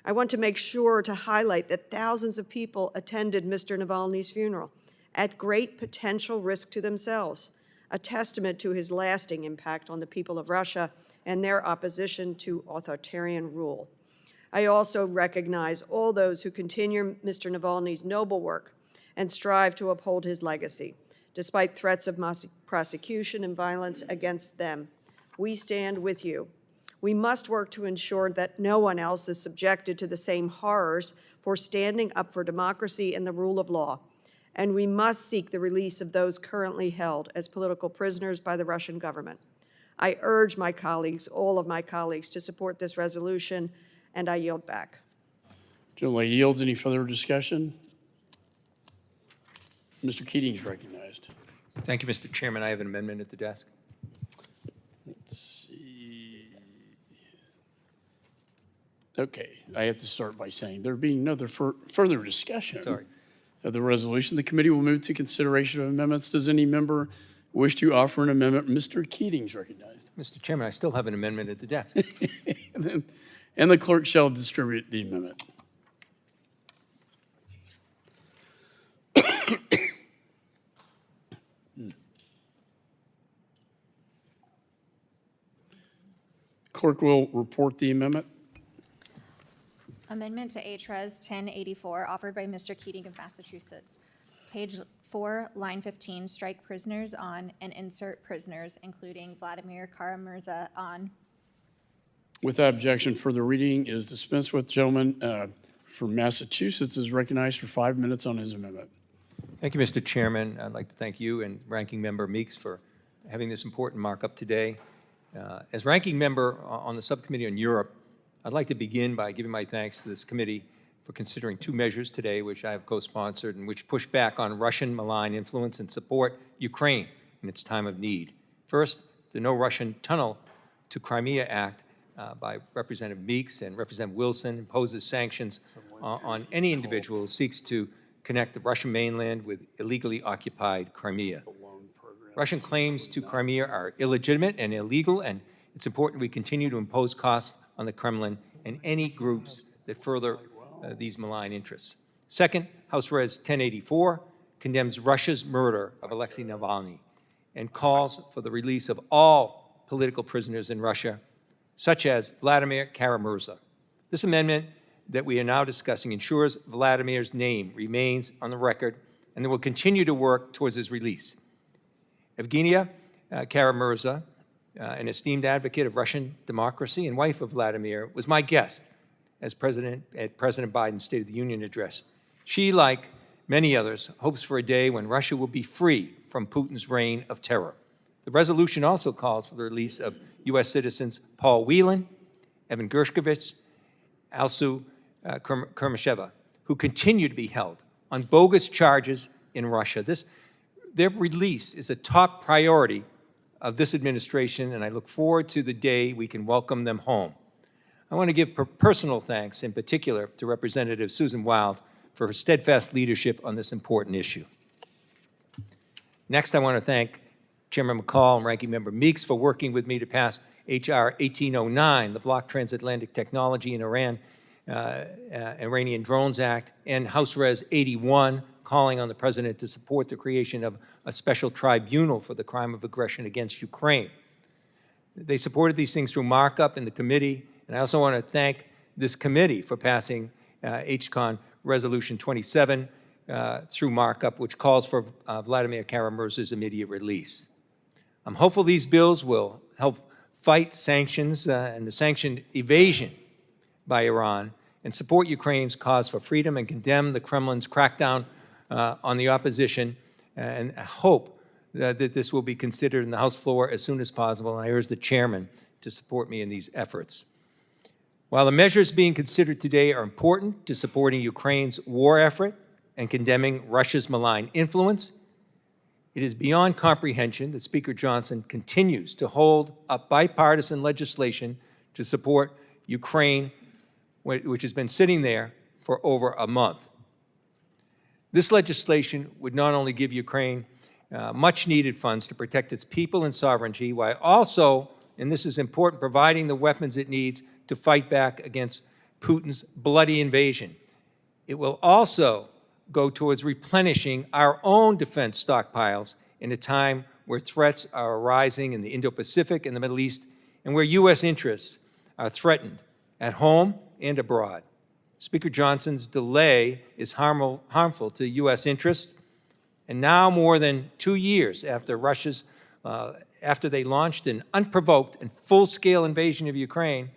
I want to make sure to highlight that thousands of people attended Mr. Navalny's funeral at great potential risk to themselves, a testament to his lasting impact on the people of Russia and their opposition to authoritarian rule. I also recognize all those who continue Mr. Navalny's noble work and strive to uphold his legacy, despite threats of prosecution and violence against them. We stand with you. We must work to ensure that no one else is subjected to the same horrors for standing up for democracy and the rule of law. And we must seek the release of those currently held as political prisoners by the Russian government. I urge my colleagues, all of my colleagues, to support this resolution, and I yield back. Gentleman yields. Any further discussion? Mr. Keating is recognized. Thank you, Mr. Chairman. I have an amendment at the desk. Let's see. Okay, I have to start by saying there being no further discussion of the resolution, the committee will move to consideration of amendments. Does any member wish to offer an amendment? Mr. Keating is recognized. Mr. Chairman, I still have an amendment at the desk. And the clerk shall distribute the amendment. Clerk will report the amendment. Amendment to H.Res 1084, offered by Mr. Keating of Massachusetts. Page 4, line 15, strike prisoners on and insert prisoners, including Vladimir Kara-Murza on. Without objection, further reading is dispensed with. Gentleman from Massachusetts is recognized for 5 minutes on his amendment. Thank you, Mr. Chairman. I'd like to thank you and Ranking Member Meeks for having this important markup today. As Ranking Member on the Subcommittee on Europe, I'd like to begin by giving my thanks to this committee for considering two measures today, which I have co-sponsored and which push back on Russian malign influence and support Ukraine in its time of need. First, the No Russian Tunnel to Crimea Act by Representative Meeks and Representative Wilson imposes sanctions on any individual who seeks to connect the Russian mainland with illegally occupied Crimea. Russian claims to Crimea are illegitimate and illegal, and it's important we continue to impose costs on the Kremlin and any groups that further these malign interests. Second, H.Res 1084 condemns Russia's murder of Alexei Navalny and calls for the release of all political prisoners in Russia, such as Vladimir Kara-Murza. This amendment that we are now discussing ensures Vladimir's name remains on the record, and that will continue to work towards his release. Evgenia Kara-Murza, an esteemed advocate of Russian democracy and wife of Vladimir, was my guest as President Biden's State of the Union address. She, like many others, hopes for a day when Russia will be free from Putin's reign of terror. The resolution also calls for the release of U.S. citizens Paul Whelan, Evan Gershkovich, Alsu Kermasheva, who continue to be held on bogus charges in Russia. Their release is a top priority of this administration, and I look forward to the day we can welcome them home. I want to give personal thanks, in particular, to Representative Susan Wild for her steadfast leadership on this important issue. Next, I want to thank Chairman McCaul and Ranking Member Meeks for working with me to pass H.R. 1809, the Block Transatlantic Technology and Iranian Drones Act, and House Res 81, calling on the President to support the creation of a special tribunal for the crime of aggression against Ukraine. They supported these things through markup in the committee, and I also want to thank this committee for passing HCON Resolution 27 through markup, which calls for Vladimir Kara-Murza's immediate release. I'm hopeful these bills will help fight sanctions and the sanction evasion by Iran and support Ukraine's cause for freedom and condemn the Kremlin's crackdown on the opposition, and I hope that this will be considered in the House floor as soon as possible, and I urge the chairman to support me in these efforts. While the measures being considered today are important to supporting Ukraine's war effort and condemning Russia's malign influence, It is beyond comprehension that Speaker Johnson continues to hold up bipartisan legislation to support Ukraine, which has been sitting there for over a month. This legislation would not only give Ukraine much-needed funds to protect its people and sovereignty, while also, and this is important, providing the weapons it needs to fight back against Putin's bloody invasion. It will also go towards replenishing our own defense stockpiles in a time where threats are arising in the Indo-Pacific and the Middle East, and where U.S. interests are threatened at home and abroad. Speaker Johnson's delay is harmful to U.S. interests, and now more than 2 years after after they launched an unprovoked and full-scale invasion of Ukraine,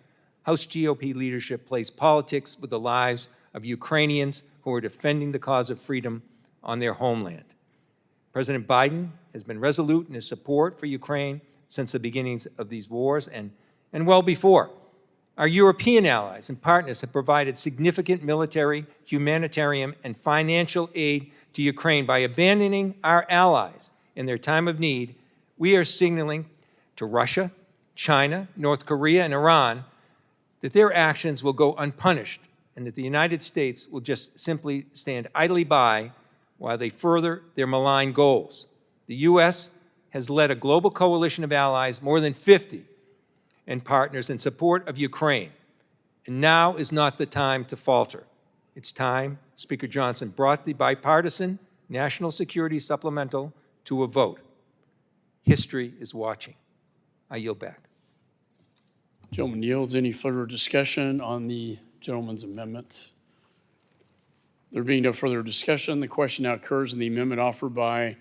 House GOP leadership plays politics with the lives of Ukrainians who are defending the cause of freedom on their homeland. President Biden has been resolute in his support for Ukraine since the beginnings of these wars and well before. Our European allies and partners have provided significant military, humanitarian, and financial aid to Ukraine. By abandoning our allies in their time of need, we are signaling to Russia, China, North Korea, and Iran that their actions will go unpunished and that the United States will just simply stand idly by while they further their malign goals. The U.S. has led a global coalition of allies, more than 50, and partners in support of Ukraine. And now is not the time to falter. It's time Speaker Johnson brought the bipartisan National Security Supplemental to a vote. History is watching. I yield back. Gentleman yields. Any further discussion on the gentleman's amendment? There being no further discussion, the question now occurs in the amendment offered by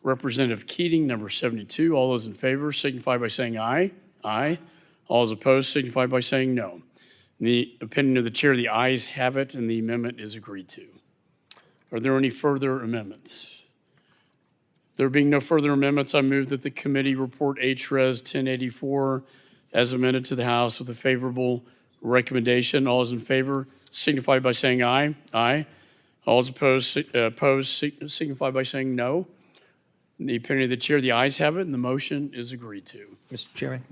Representative Keating, number 72. All those in favor signify by saying aye. Aye. All those opposed signify by saying no. In the opinion of the chair, the ayes have it, and the amendment is agreed to. Are there any further amendments? There being no further amendments, I move that the committee report H.Res. 1084 as amended to the House with a favorable recommendation. All those in favor signify by saying aye. Aye. All those opposed signify by saying no. In the opinion of the chair, the ayes have it, and the motion is agreed to. Mr. Chairman,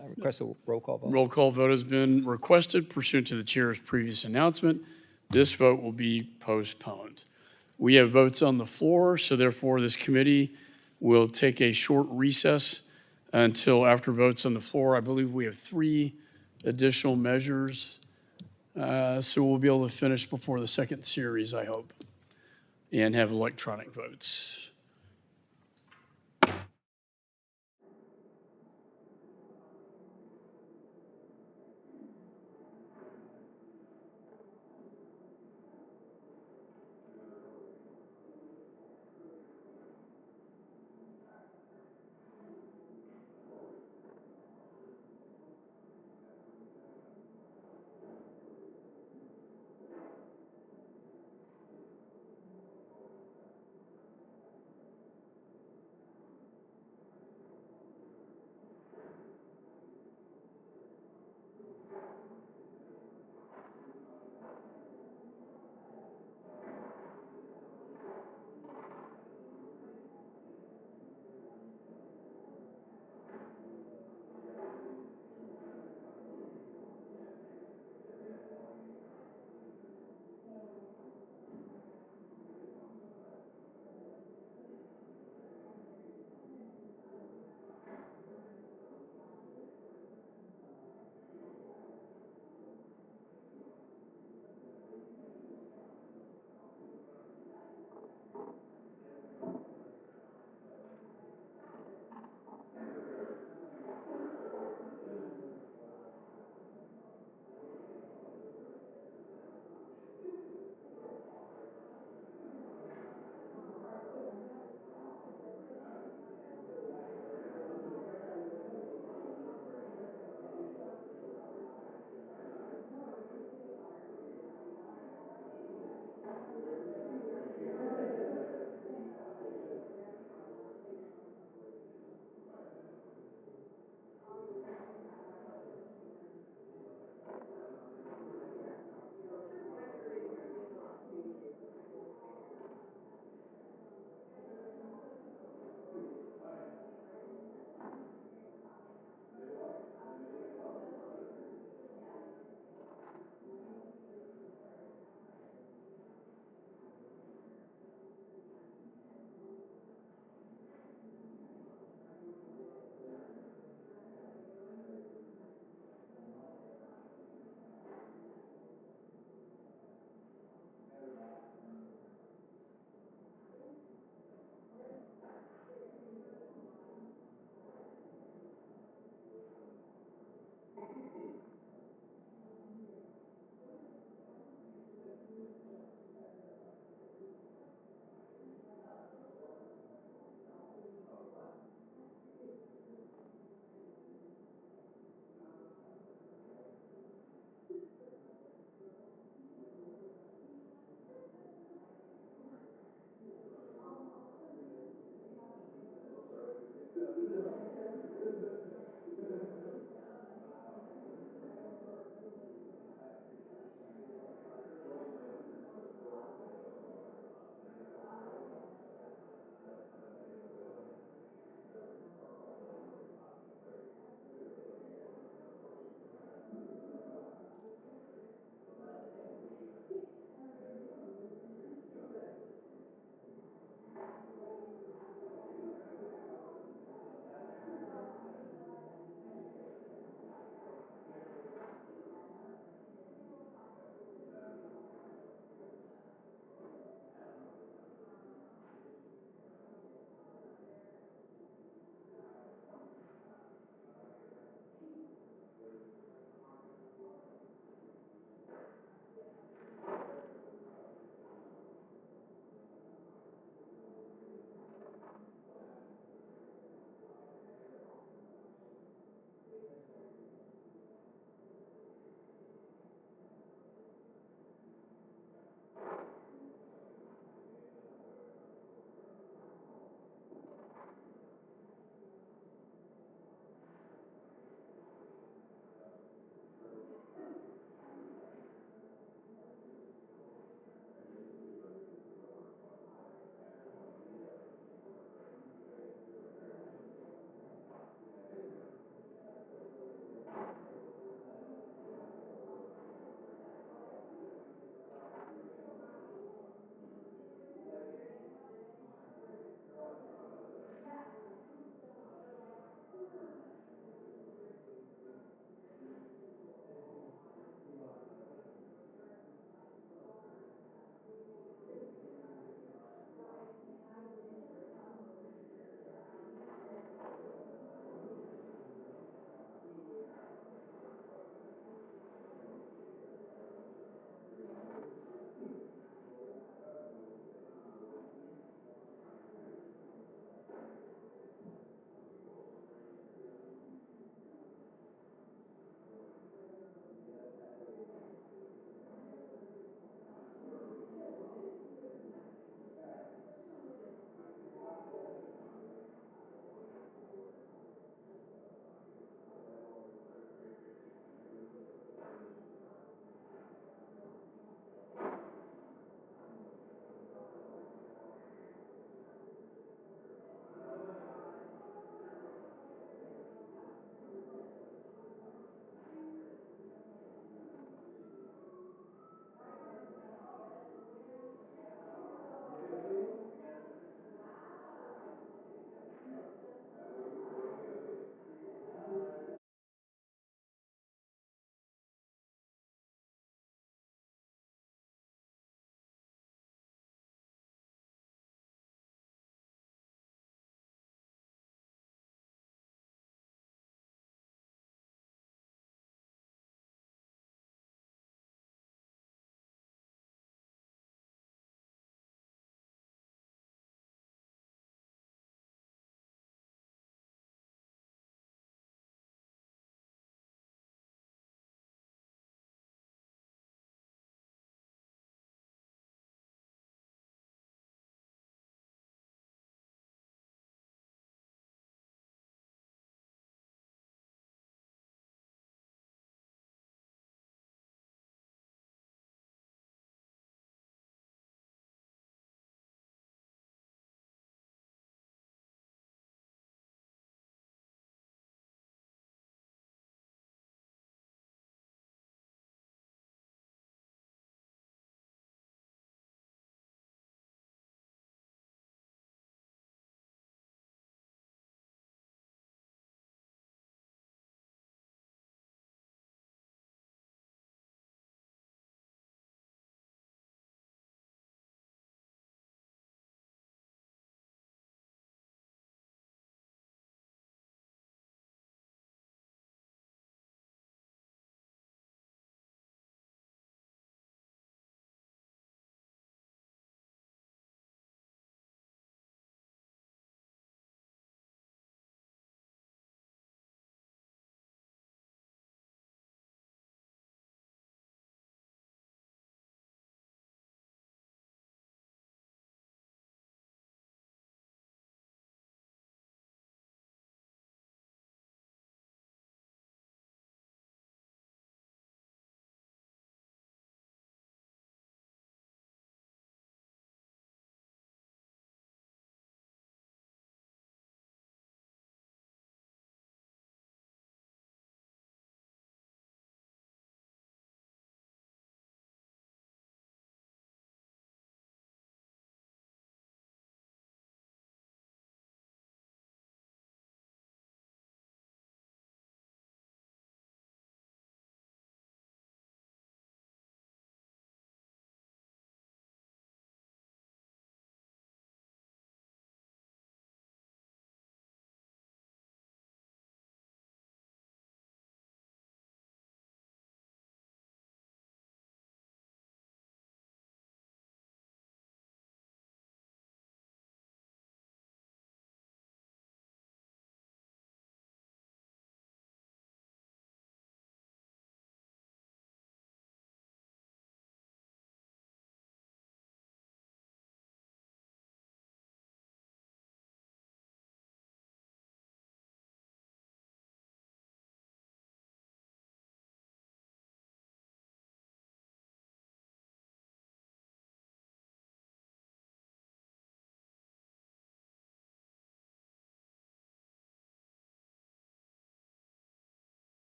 I request a roll call vote. Roll call vote has been requested pursuant to the chair's previous announcement. This vote will be postponed. We have votes on the floor, so therefore this committee will take a short recess until after votes on the floor. I believe we have 3 additional measures, so we'll be able to finish before the second series, I hope, and have electronic votes.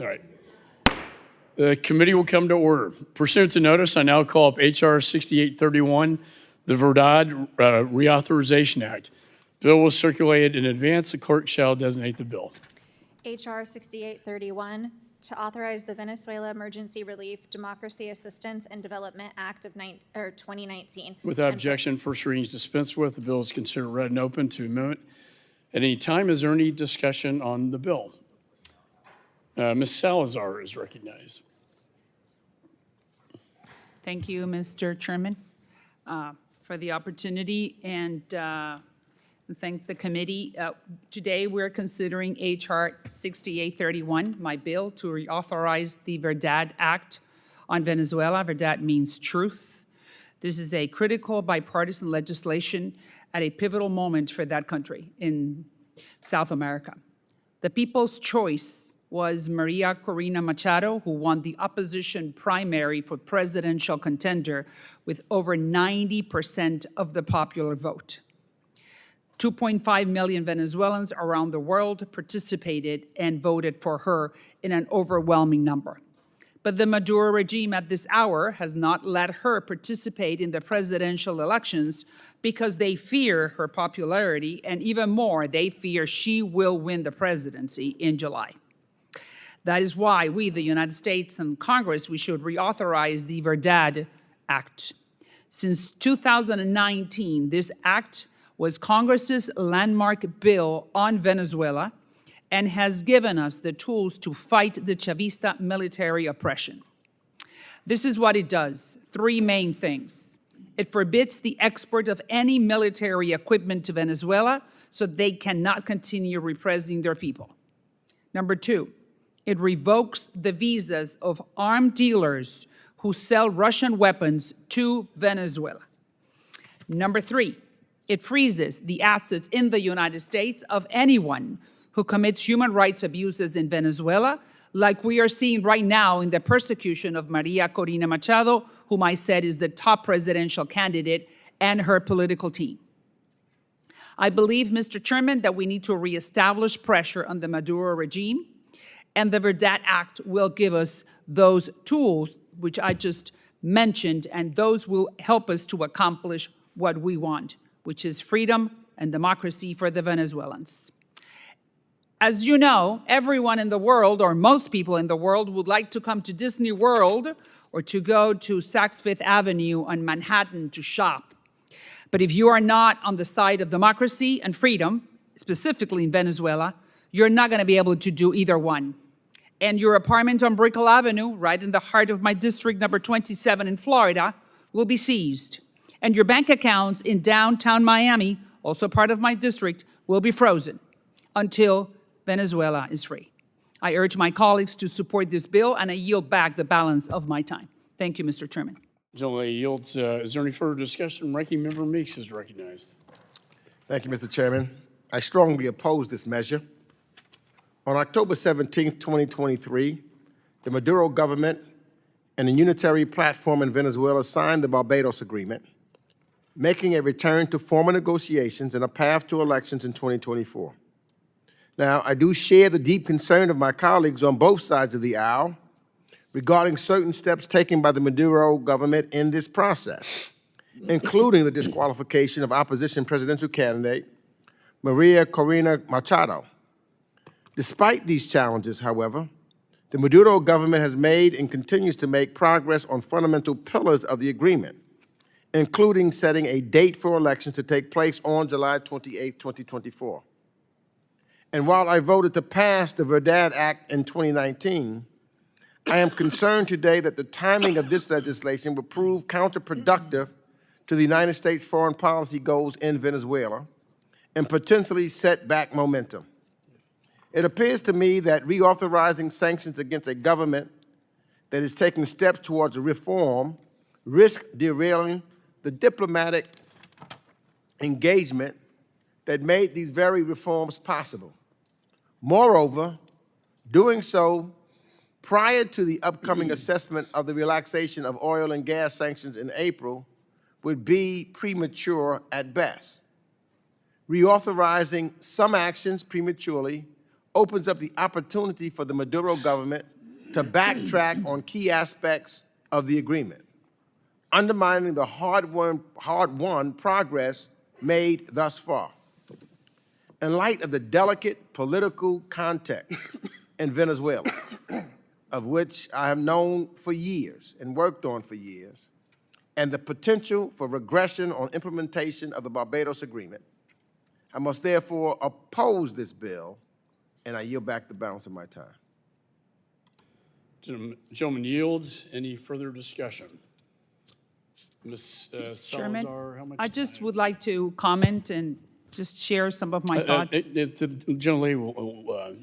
All right. The committee will come to order. Pursuant to notice, I now call up H.R. 6831, the Verdad Reauthorization Act. Bill was circulated in advance. The clerk shall designate the bill. H.R. 6831, to authorize the Venezuela Emergency Relief, Democracy Assistance, and Development Act of 2019. Without objection, first reading is dispensed with. The bill is considered read and open to amendment. At any time, is there any discussion on the bill? Ms. Salazar is recognized. Thank you, Mr. Chairman, for the opportunity, and thanks the committee. Today, we're considering H.R. 6831, my bill to reauthorize the Verdad Act on Venezuela. Verdad means truth. This is a critical bipartisan legislation at a pivotal moment for that country in South America. The people's choice was Maria Corina Machado, who won the opposition primary for presidential contender with over 90% of the popular vote. 2.5 million Venezuelans around the world participated and voted for her in an overwhelming number. But the Maduro regime at this hour has not let her participate in the presidential elections because they fear her popularity, and even more, they fear she will win the presidency in July. That is why we, the United States and Congress, we should reauthorize the Verdad Act. Since 2019, this act was Congress's landmark bill on Venezuela and has given us the tools to fight the Chavista military oppression. This is what it does, three main things. It forbids the export of any military equipment to Venezuela so they cannot continue repressing their people. Number two, it revokes the visas of armed dealers who sell Russian weapons to Venezuela. Number three, it freezes the assets in the United States of anyone who commits human rights abuses in Venezuela, like we are seeing right now in the persecution of Maria Corina Machado, whom I said is the top presidential candidate, and her political team. I believe, Mr. Chairman, that we need to reestablish pressure on the Maduro regime, and the Verdad Act will give us those tools, which I just mentioned, and those will help us to accomplish what we want, which is freedom and democracy for the Venezuelans. As you know, everyone in the world, or most people in the world, would like to come to Disney World or to go to Saks Fifth Avenue on Manhattan to shop. But if you are not on the side of democracy and freedom, specifically in Venezuela, you're not going to be able to do either one. And your apartment on Brickell Avenue, right in the heart of my district, number 27 in Florida, will be seized. And your bank accounts in downtown Miami, also part of my district, will be frozen until Venezuela is free. I urge my colleagues to support this bill, and I yield back the balance of my time. Thank you, Mr. Chairman. Gentleman yields. Is there any further discussion? Ranking Member Meeks is recognized. Thank you, Mr. Chairman. I strongly oppose this measure. On October 17, 2023, the Maduro government and the unitary platform in Venezuela signed the Barbados Agreement, making a return to formal negotiations and a path to elections in 2024. Now, I do share the deep concern of my colleagues on both sides of the aisle regarding certain steps taken by the Maduro government in this process, including the disqualification of opposition presidential candidate Maria Corina Machado. Despite these challenges, however, the Maduro government has made and continues to make progress on fundamental pillars of the agreement, including setting a date for elections to take place on July 28, 2024. And while I voted to pass the Verdad Act in 2019, I am concerned today that the timing of this legislation will prove counterproductive to the United States foreign policy goals in Venezuela and potentially set back momentum. It appears to me that reauthorizing sanctions against a government that is taking steps towards reform risk derailing the diplomatic engagement that made these very reforms possible. Moreover, doing so prior to the upcoming assessment of the relaxation of oil and gas sanctions in April would be premature at best. Reauthorizing some actions prematurely opens up the opportunity for the Maduro government to backtrack on key aspects of the agreement, undermining the hard-won progress made thus far. In light of the delicate political context in Venezuela, of which I have known for years and worked on for years, and the potential for regression on implementation of the Barbados Agreement, I must therefore oppose this bill, and I yield back the balance of my time. Gentleman yields. Any further discussion? Ms. Chairman, Salazar, how much I just time? would like to comment and just share some of my thoughts. If the gentlelady will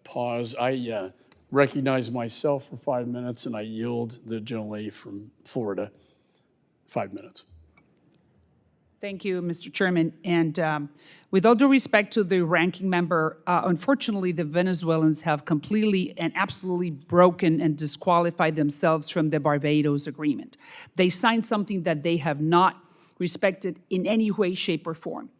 pause, I recognize myself for 5 minutes, and I yield the gentlelady from Florida 5 minutes. Thank you, Mr. Chairman. And with all due respect to the ranking member, unfortunately, the Venezuelans have completely and absolutely broken and disqualified themselves from the Barbados Agreement. They signed something that they have not respected in any way, shape, or form.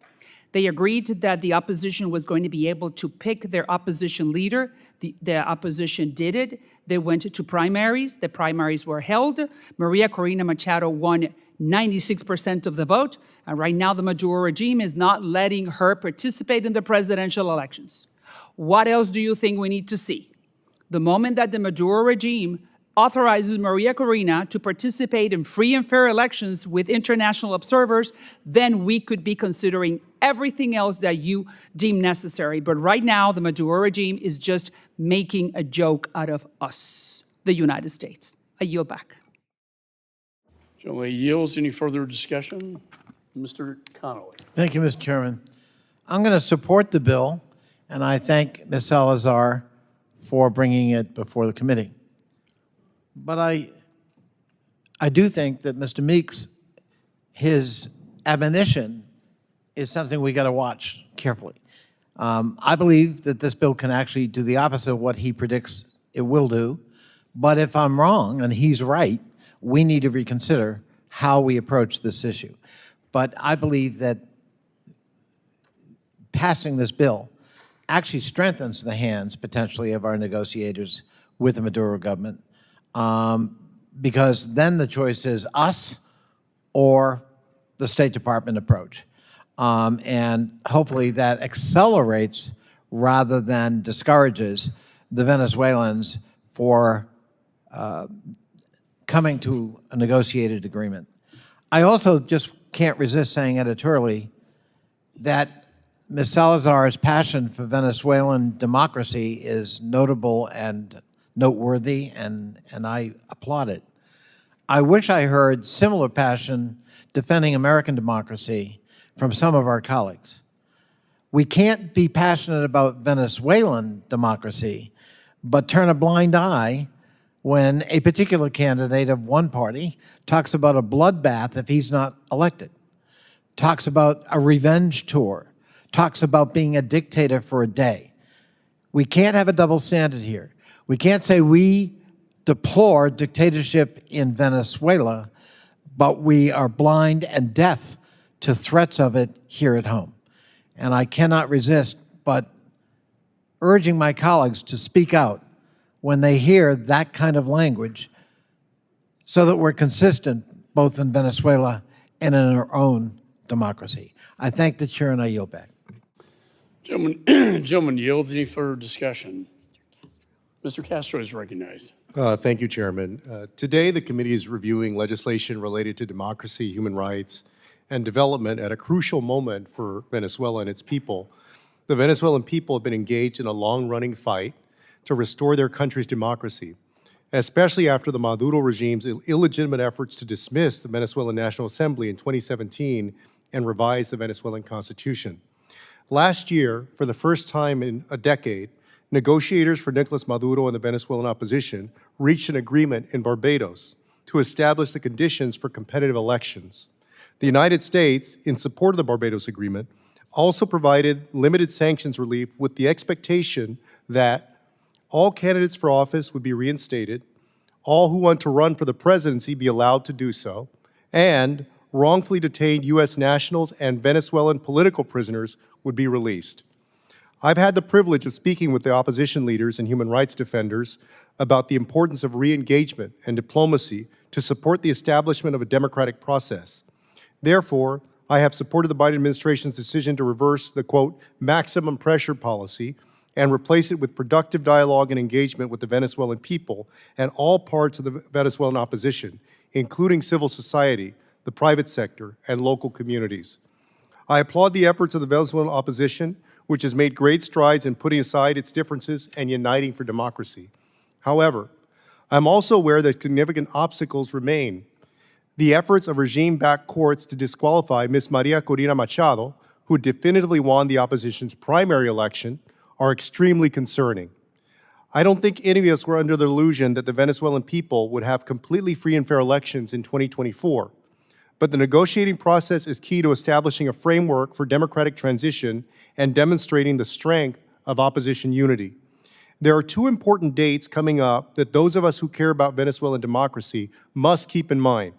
They agreed that the opposition was going to be able to pick their opposition leader. The opposition did it. They went to primaries. The primaries were held. Maria Corina Machado won 96% of the vote. And right now, the Maduro regime is not letting her participate in the presidential elections. What else do you think we need to see? The moment that the Maduro regime authorizes Maria Corina to participate in free and fair elections with international observers, then we could be considering everything else that you deem necessary. But right now, the Maduro regime is just making a joke out of us, the United States. I yield back. Gentleman yields. Any further discussion? Mr. Connolly. Thank you, Mr. Chairman. I'm going to support the bill, and I thank Ms. Salazar for bringing it before the committee. But I do think that Mr. Meeks, his admonition is something we got to watch carefully. I believe that this bill can actually do the opposite of what he predicts it will do. But if I'm wrong and he's right, we need to reconsider how we approach this issue. But I believe that passing this bill actually strengthens the hands, potentially, of our negotiators with the Maduro government, because then the choice is us or the State Department approach. And hopefully that accelerates rather than discourages the Venezuelans for coming to a negotiated agreement. I also just can't resist saying editorially that Ms. Salazar's passion for Venezuelan democracy is notable and noteworthy, and I applaud it. I wish I heard similar passion defending American democracy from some of our colleagues. We can't be passionate about Venezuelan democracy, but turn a blind eye when a particular candidate of one party talks about a bloodbath if he's not elected, talks about a revenge tour, talks about being a dictator for a day. We can't have a double standard here. We can't say we deplore dictatorship in Venezuela, but we are blind and deaf to threats of it here at home. And I cannot resist but urging my colleagues to speak out when they hear that kind of language so that we're consistent both in Venezuela and in our own democracy. I thank the chair and I yield back. Gentleman yields. Any further discussion? Mr. Castro is recognized. Thank you, Chairman. Today, the committee is reviewing legislation related to democracy, human rights, and development at a crucial moment for Venezuela and its people. The Venezuelan people have been engaged in a long-running fight to restore their country's democracy, especially after the Maduro regime's illegitimate efforts to dismiss the Venezuelan National Assembly in 2017 and revise the Venezuelan Constitution. Last year, for the first time in a decade, negotiators for Nicolas Maduro and the Venezuelan opposition reached an agreement in Barbados to establish the conditions for competitive elections. The United States, in support of the Barbados Agreement, also provided limited sanctions relief with the expectation that all candidates for office would be reinstated, all who want to run for the presidency be allowed to do so, and wrongfully detained U.S. nationals and Venezuelan political prisoners would be released. I've had the privilege of speaking with the opposition leaders and human rights defenders about the importance of re-engagement and diplomacy to support the establishment of a democratic process. Therefore, I have supported the Biden administration's decision to reverse the, quote, maximum pressure policy and replace it with productive dialogue and engagement with the Venezuelan people and all parts of the Venezuelan opposition, including civil society, the private sector, and local communities. I applaud the efforts of the Venezuelan opposition, which has made great strides in putting aside its differences and uniting for democracy. However, I'm also aware that significant obstacles remain. The efforts of regime-backed courts to disqualify Ms. Maria Corina Machado, who definitively won the opposition's primary election, are extremely concerning. I don't think any of us were under the illusion that the Venezuelan people would have completely free and fair elections in 2024. But the negotiating process is key to establishing a framework for democratic transition and demonstrating the strength of opposition unity. There are two important dates coming up that those of us who care about Venezuelan democracy must keep in mind.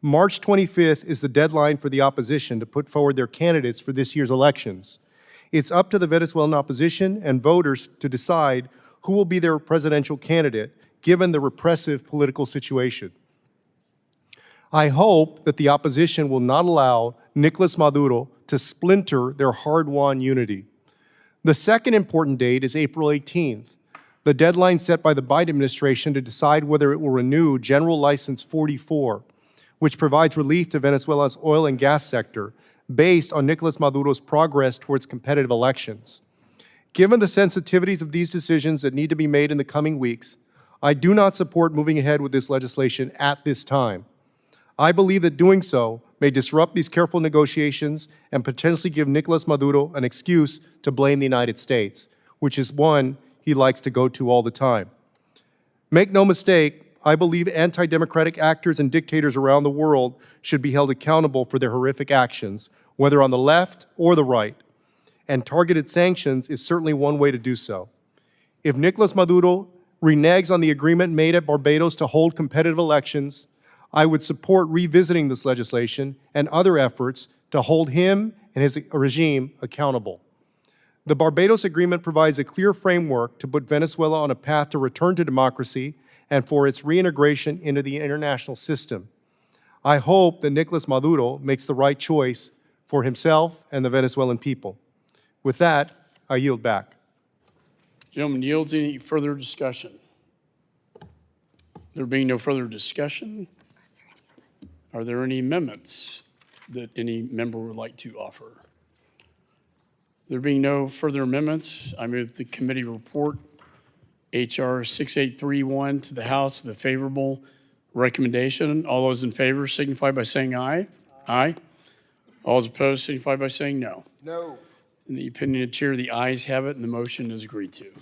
March 25th is the deadline for the opposition to put forward their candidates for this year's elections. It's up to the Venezuelan opposition and voters to decide who will be their presidential candidate, given the repressive political situation. I hope that the opposition will not allow Nicolas Maduro to splinter their hard-won unity. The second important date is April 18th, the deadline set by the Biden administration to decide whether it will renew General License 44, which provides relief to Venezuela's oil and gas sector based on Nicolas Maduro's progress towards competitive elections. Given the sensitivities of these decisions that need to be made in the coming weeks, I do not support moving ahead with this legislation at this time. I believe that doing so may disrupt these careful negotiations and potentially give Nicolas Maduro an excuse to blame the United States, which is one he likes to go to all the time. Make no mistake, I believe anti-democratic actors and dictators around the world should be held accountable for their horrific actions, whether on the left or the right, and targeted sanctions is certainly one way to do so. If Nicolas Maduro reneges on the agreement made at Barbados to hold competitive elections, I would support revisiting this legislation and other efforts to hold him and his regime accountable. The Barbados Agreement provides a clear framework to put Venezuela on a path to return to democracy and for its reintegration into the international system. I hope that Nicolas Maduro makes the right choice for himself and the Venezuelan people. With that, I yield back. Gentleman yields. Any further discussion? There being no further discussion, are there any amendments that any member would like to offer? There being no further amendments, I move the committee report H.R. 6831 to the House with a favorable recommendation. All those in favor signify by saying aye. Aye. All those opposed signify by saying no. No. In the opinion of the chair, the ayes have it and the motion is agreed to.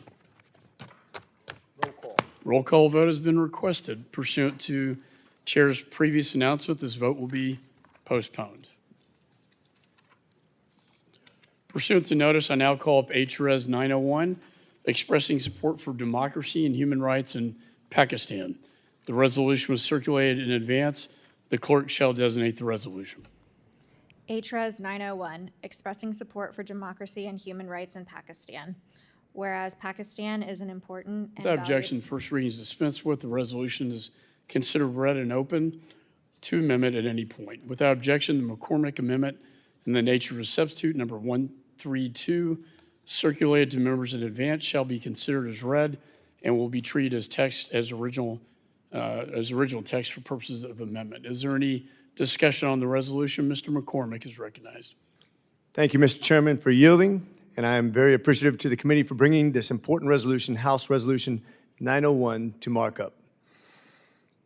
Roll call. Roll call vote has been requested. Pursuant to Chair's previous announcement, this vote will be postponed. Pursuant to notice, I now call up H.Res 901, expressing support for democracy and human rights in Pakistan. The resolution was circulated in advance. The clerk shall designate the resolution. H.Res. 901, expressing support for democracy and human rights in Pakistan. Whereas Pakistan is an important and Without objection, first reading is dispensed with. The resolution is considered read and open to amendment at any point. Without objection, the McCormick Amendment in the nature of a substitute, number 132, circulated to members in advance, shall be considered as read and will be treated as text as original text for purposes of amendment. Is there any discussion on the resolution? Mr. McCormick is recognized. Thank you, Mr. Chairman, for yielding, and I am very appreciative to the committee for bringing this important resolution, House Resolution 901, to markup.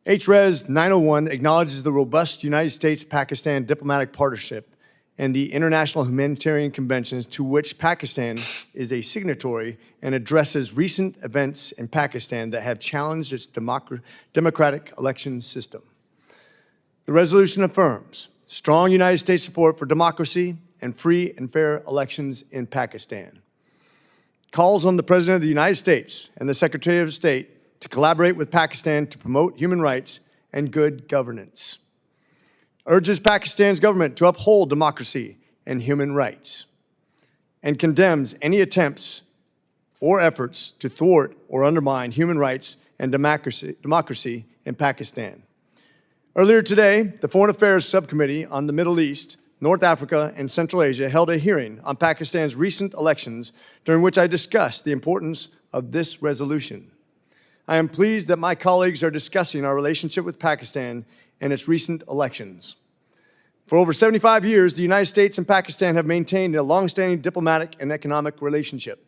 H.Res. 901 acknowledges the robust United States-Pakistan diplomatic partnership and the international humanitarian conventions to which Pakistan is a signatory and addresses recent events in Pakistan that have challenged its democratic election system. The resolution affirms strong United States support for democracy and free and fair elections in Pakistan, calls on the President of the United States and the Secretary of State to collaborate with Pakistan to promote human rights and good governance, urges Pakistan's government to uphold democracy and human rights, and condemns any attempts or efforts to thwart or undermine human rights and democracy in Pakistan. Earlier today, the Foreign Affairs Subcommittee on the Middle East, North Africa, and Central Asia held a hearing on Pakistan's recent elections, during which I discussed the importance of this resolution. I am pleased that my colleagues are discussing our relationship with Pakistan and its recent elections. For over 75 years, the United States and Pakistan have maintained a longstanding diplomatic and economic relationship.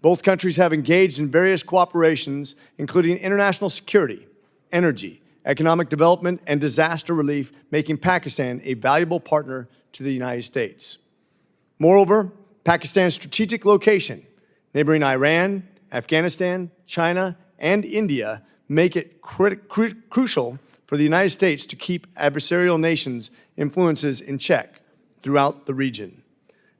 Both countries have engaged in various cooperations, including international security, energy, economic development, and disaster relief, making Pakistan a valuable partner to the United States. Moreover, Pakistan's strategic location, neighboring Iran, Afghanistan, China, and India, make it crucial for the United States to keep adversarial nations' influences in check throughout the region.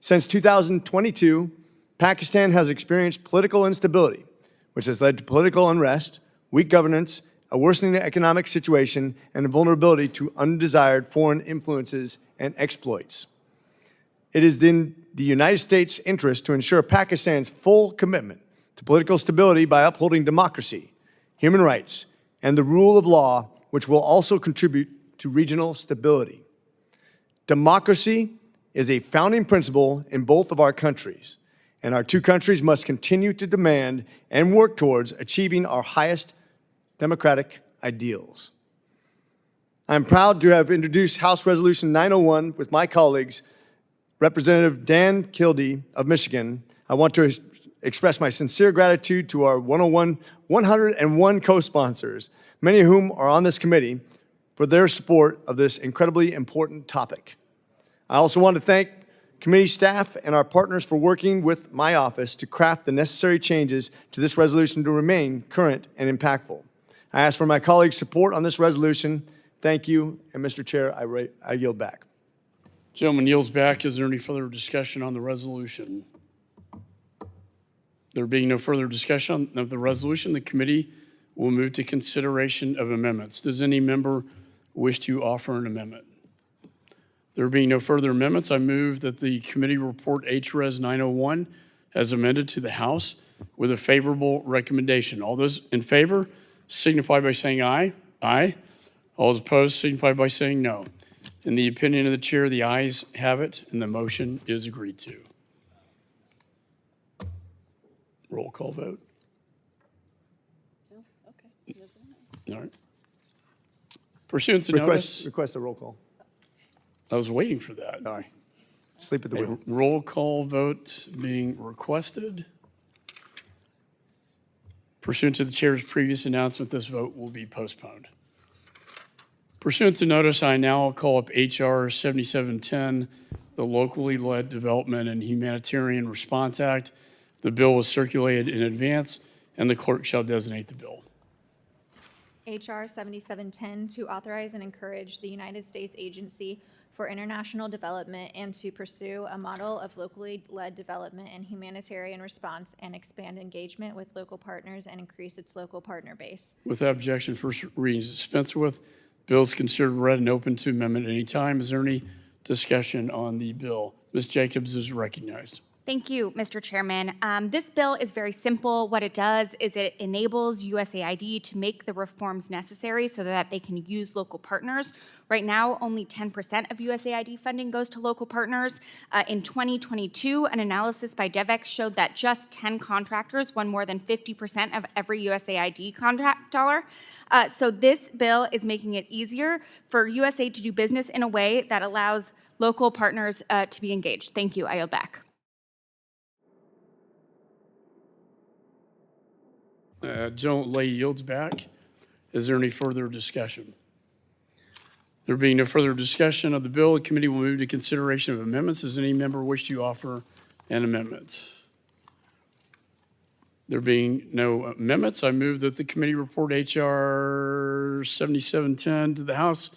Since 2022, Pakistan has experienced political instability, which has led to political unrest, weak governance, a worsening economic situation, and a vulnerability to undesired foreign influences and exploits. It is in the United States' interest to ensure Pakistan's full commitment to political stability by upholding democracy, human rights, and the rule of law, which will also contribute to regional stability. Democracy is a founding principle in both of our countries, and our two countries must continue to demand and work towards achieving our highest democratic ideals. I'm proud to have introduced House Resolution 901 with my colleagues, Representative Dan Kildee of Michigan. I want to express my sincere gratitude to our 101 co-sponsors, many of whom are on this committee, for their support of this incredibly important topic. I also want to thank committee staff and our partners for working with my office to craft the necessary changes to this resolution to remain current and impactful. I ask for my colleagues' support on this resolution. Thank you, and Mr. Chair, I yield back. Gentleman yields back. Is there any further discussion on the resolution? There being no further discussion of the resolution, the committee will move to consideration of amendments. Does any member wish to offer an amendment? There being no further amendments, I move that the committee report H.Res 901 as amended to the House with a favorable recommendation. All those in favor signify by saying aye. Aye. All those opposed signify by saying no. In the opinion of the chair, the ayes have it, and the motion is agreed to. Roll call vote. All right. Pursuant to notice. Request a roll call. I was waiting for that. Sorry. Sleep at the wheel. Roll call vote being requested. Pursuant to the chair's previous announcement, this vote will be postponed. Pursuant to notice, I now call up H.R. 7710, the Locally Led Development and Humanitarian Response Act. The bill was circulated in advance, and the clerk shall designate the bill. H.R. 7710 to authorize and encourage the United States Agency for International Development and to pursue a model of locally led development and humanitarian response and expand engagement with local partners and increase its local partner base. Without objection, first reading is dispensed with. Bill is considered read and open to amendment at any time. Is there any discussion on the bill? Ms. Jacobs is recognized. Thank you, Mr. Chairman. This bill is very simple. What it does is it enables USAID to make the reforms necessary so that they can use local partners. Right now, only 10% of USAID funding goes to local partners. In 2022, an analysis by DevEx showed that just 10 contractors won more than 50% of every USAID contract dollar. So this bill is making it easier for USAID to do business in a way that allows local partners to be engaged. Thank you. I yield back. Gentleman Lay yields back. Is there any further discussion? There being no further discussion of the bill, the committee will move to consideration of amendments. Does any member wish to offer an amendment? There being no amendments, I move that the committee report H.R. 7710 to the House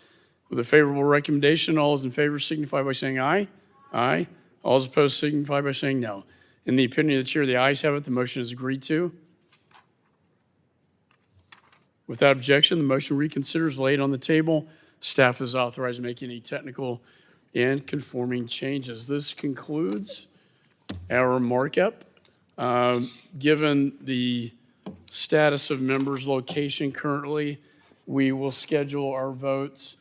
with a favorable recommendation. All those in favor signify by saying aye. Aye. All those opposed signify by saying no. In the opinion of the chair, the ayes have it. The motion is agreed to. Without objection, the motion reconsider is laid on the table. Staff is authorized to make any technical and conforming changes. This concludes our markup. Given the status of members' location currently, we will schedule our votes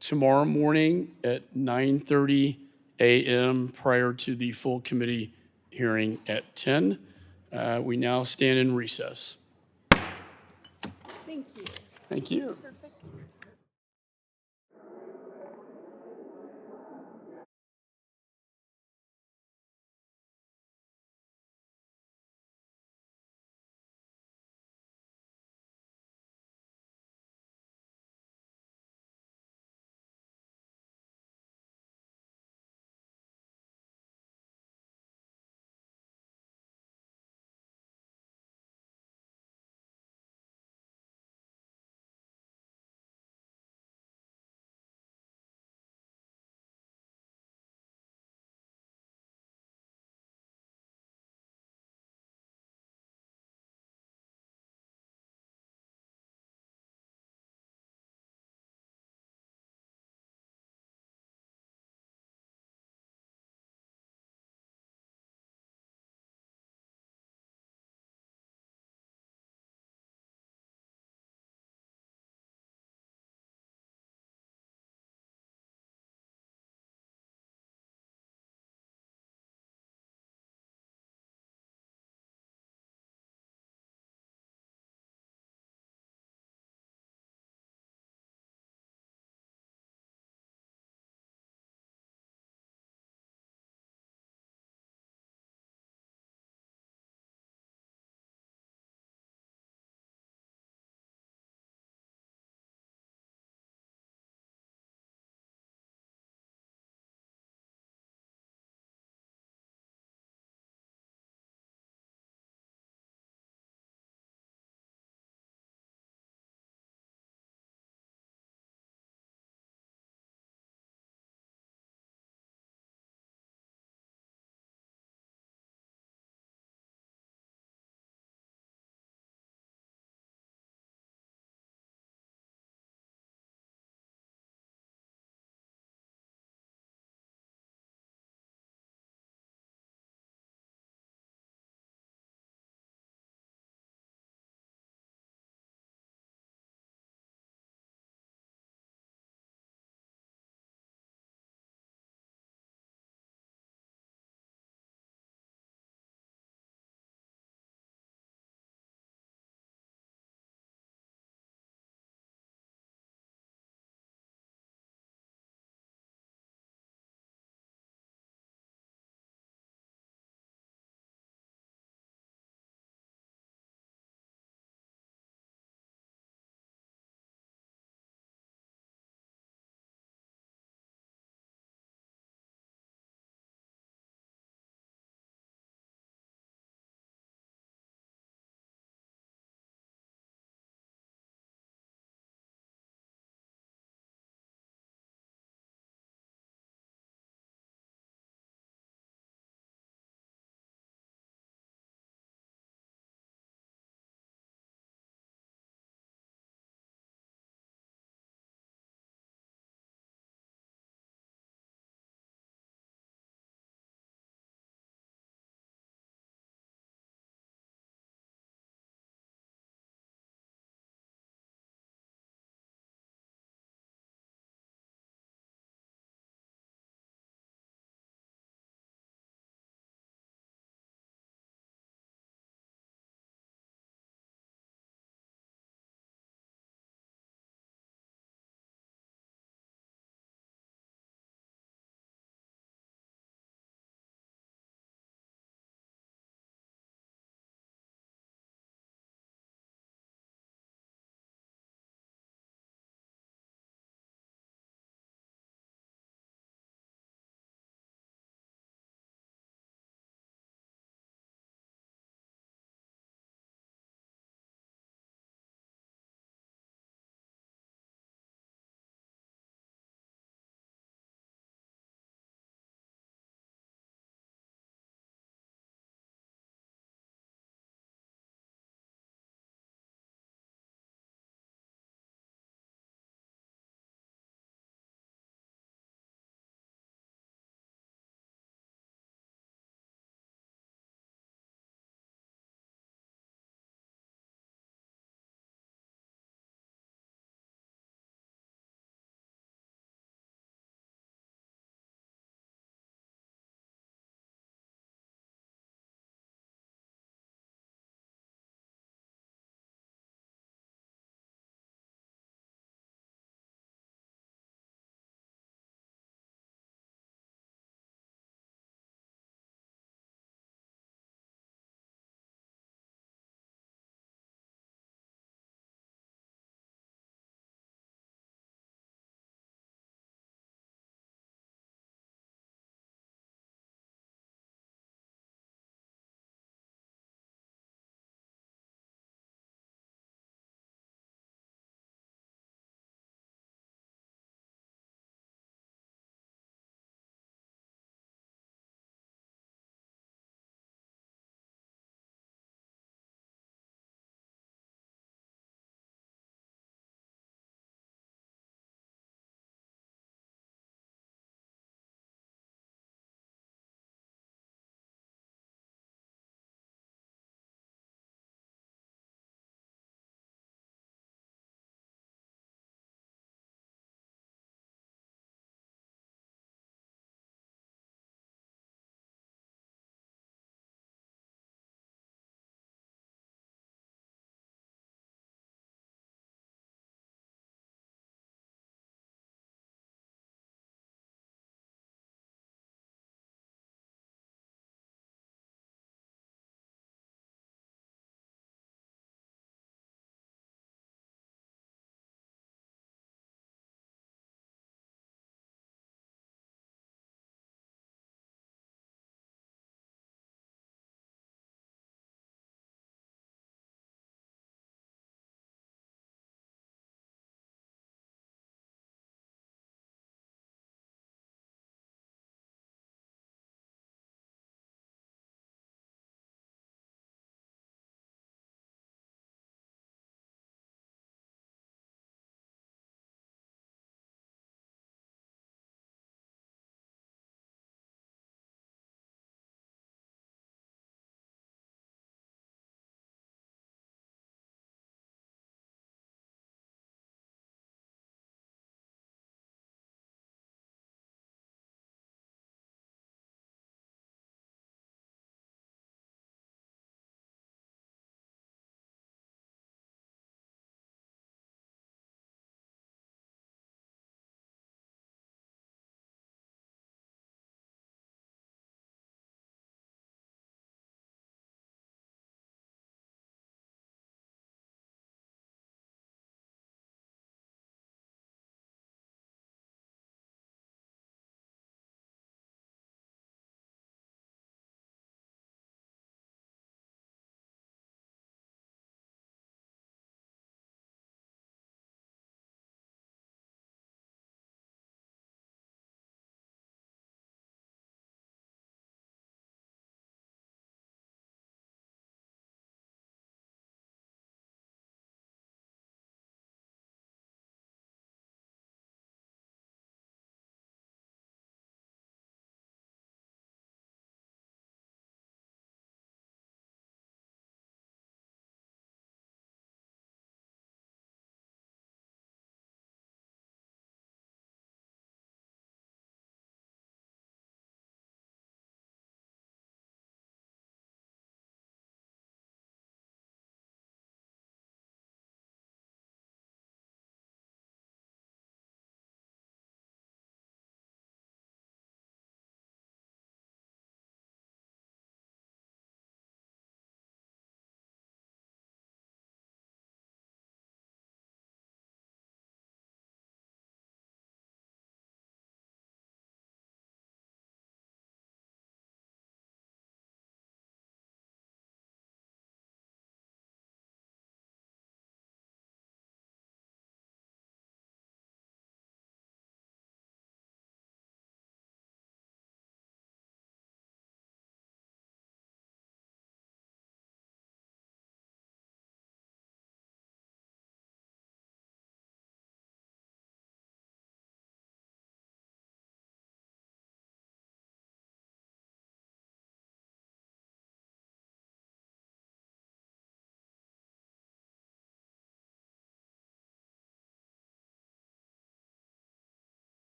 tomorrow morning at 9:30 a.m. prior to the full committee hearing at 10. We now stand in recess. Thank you. Thank you.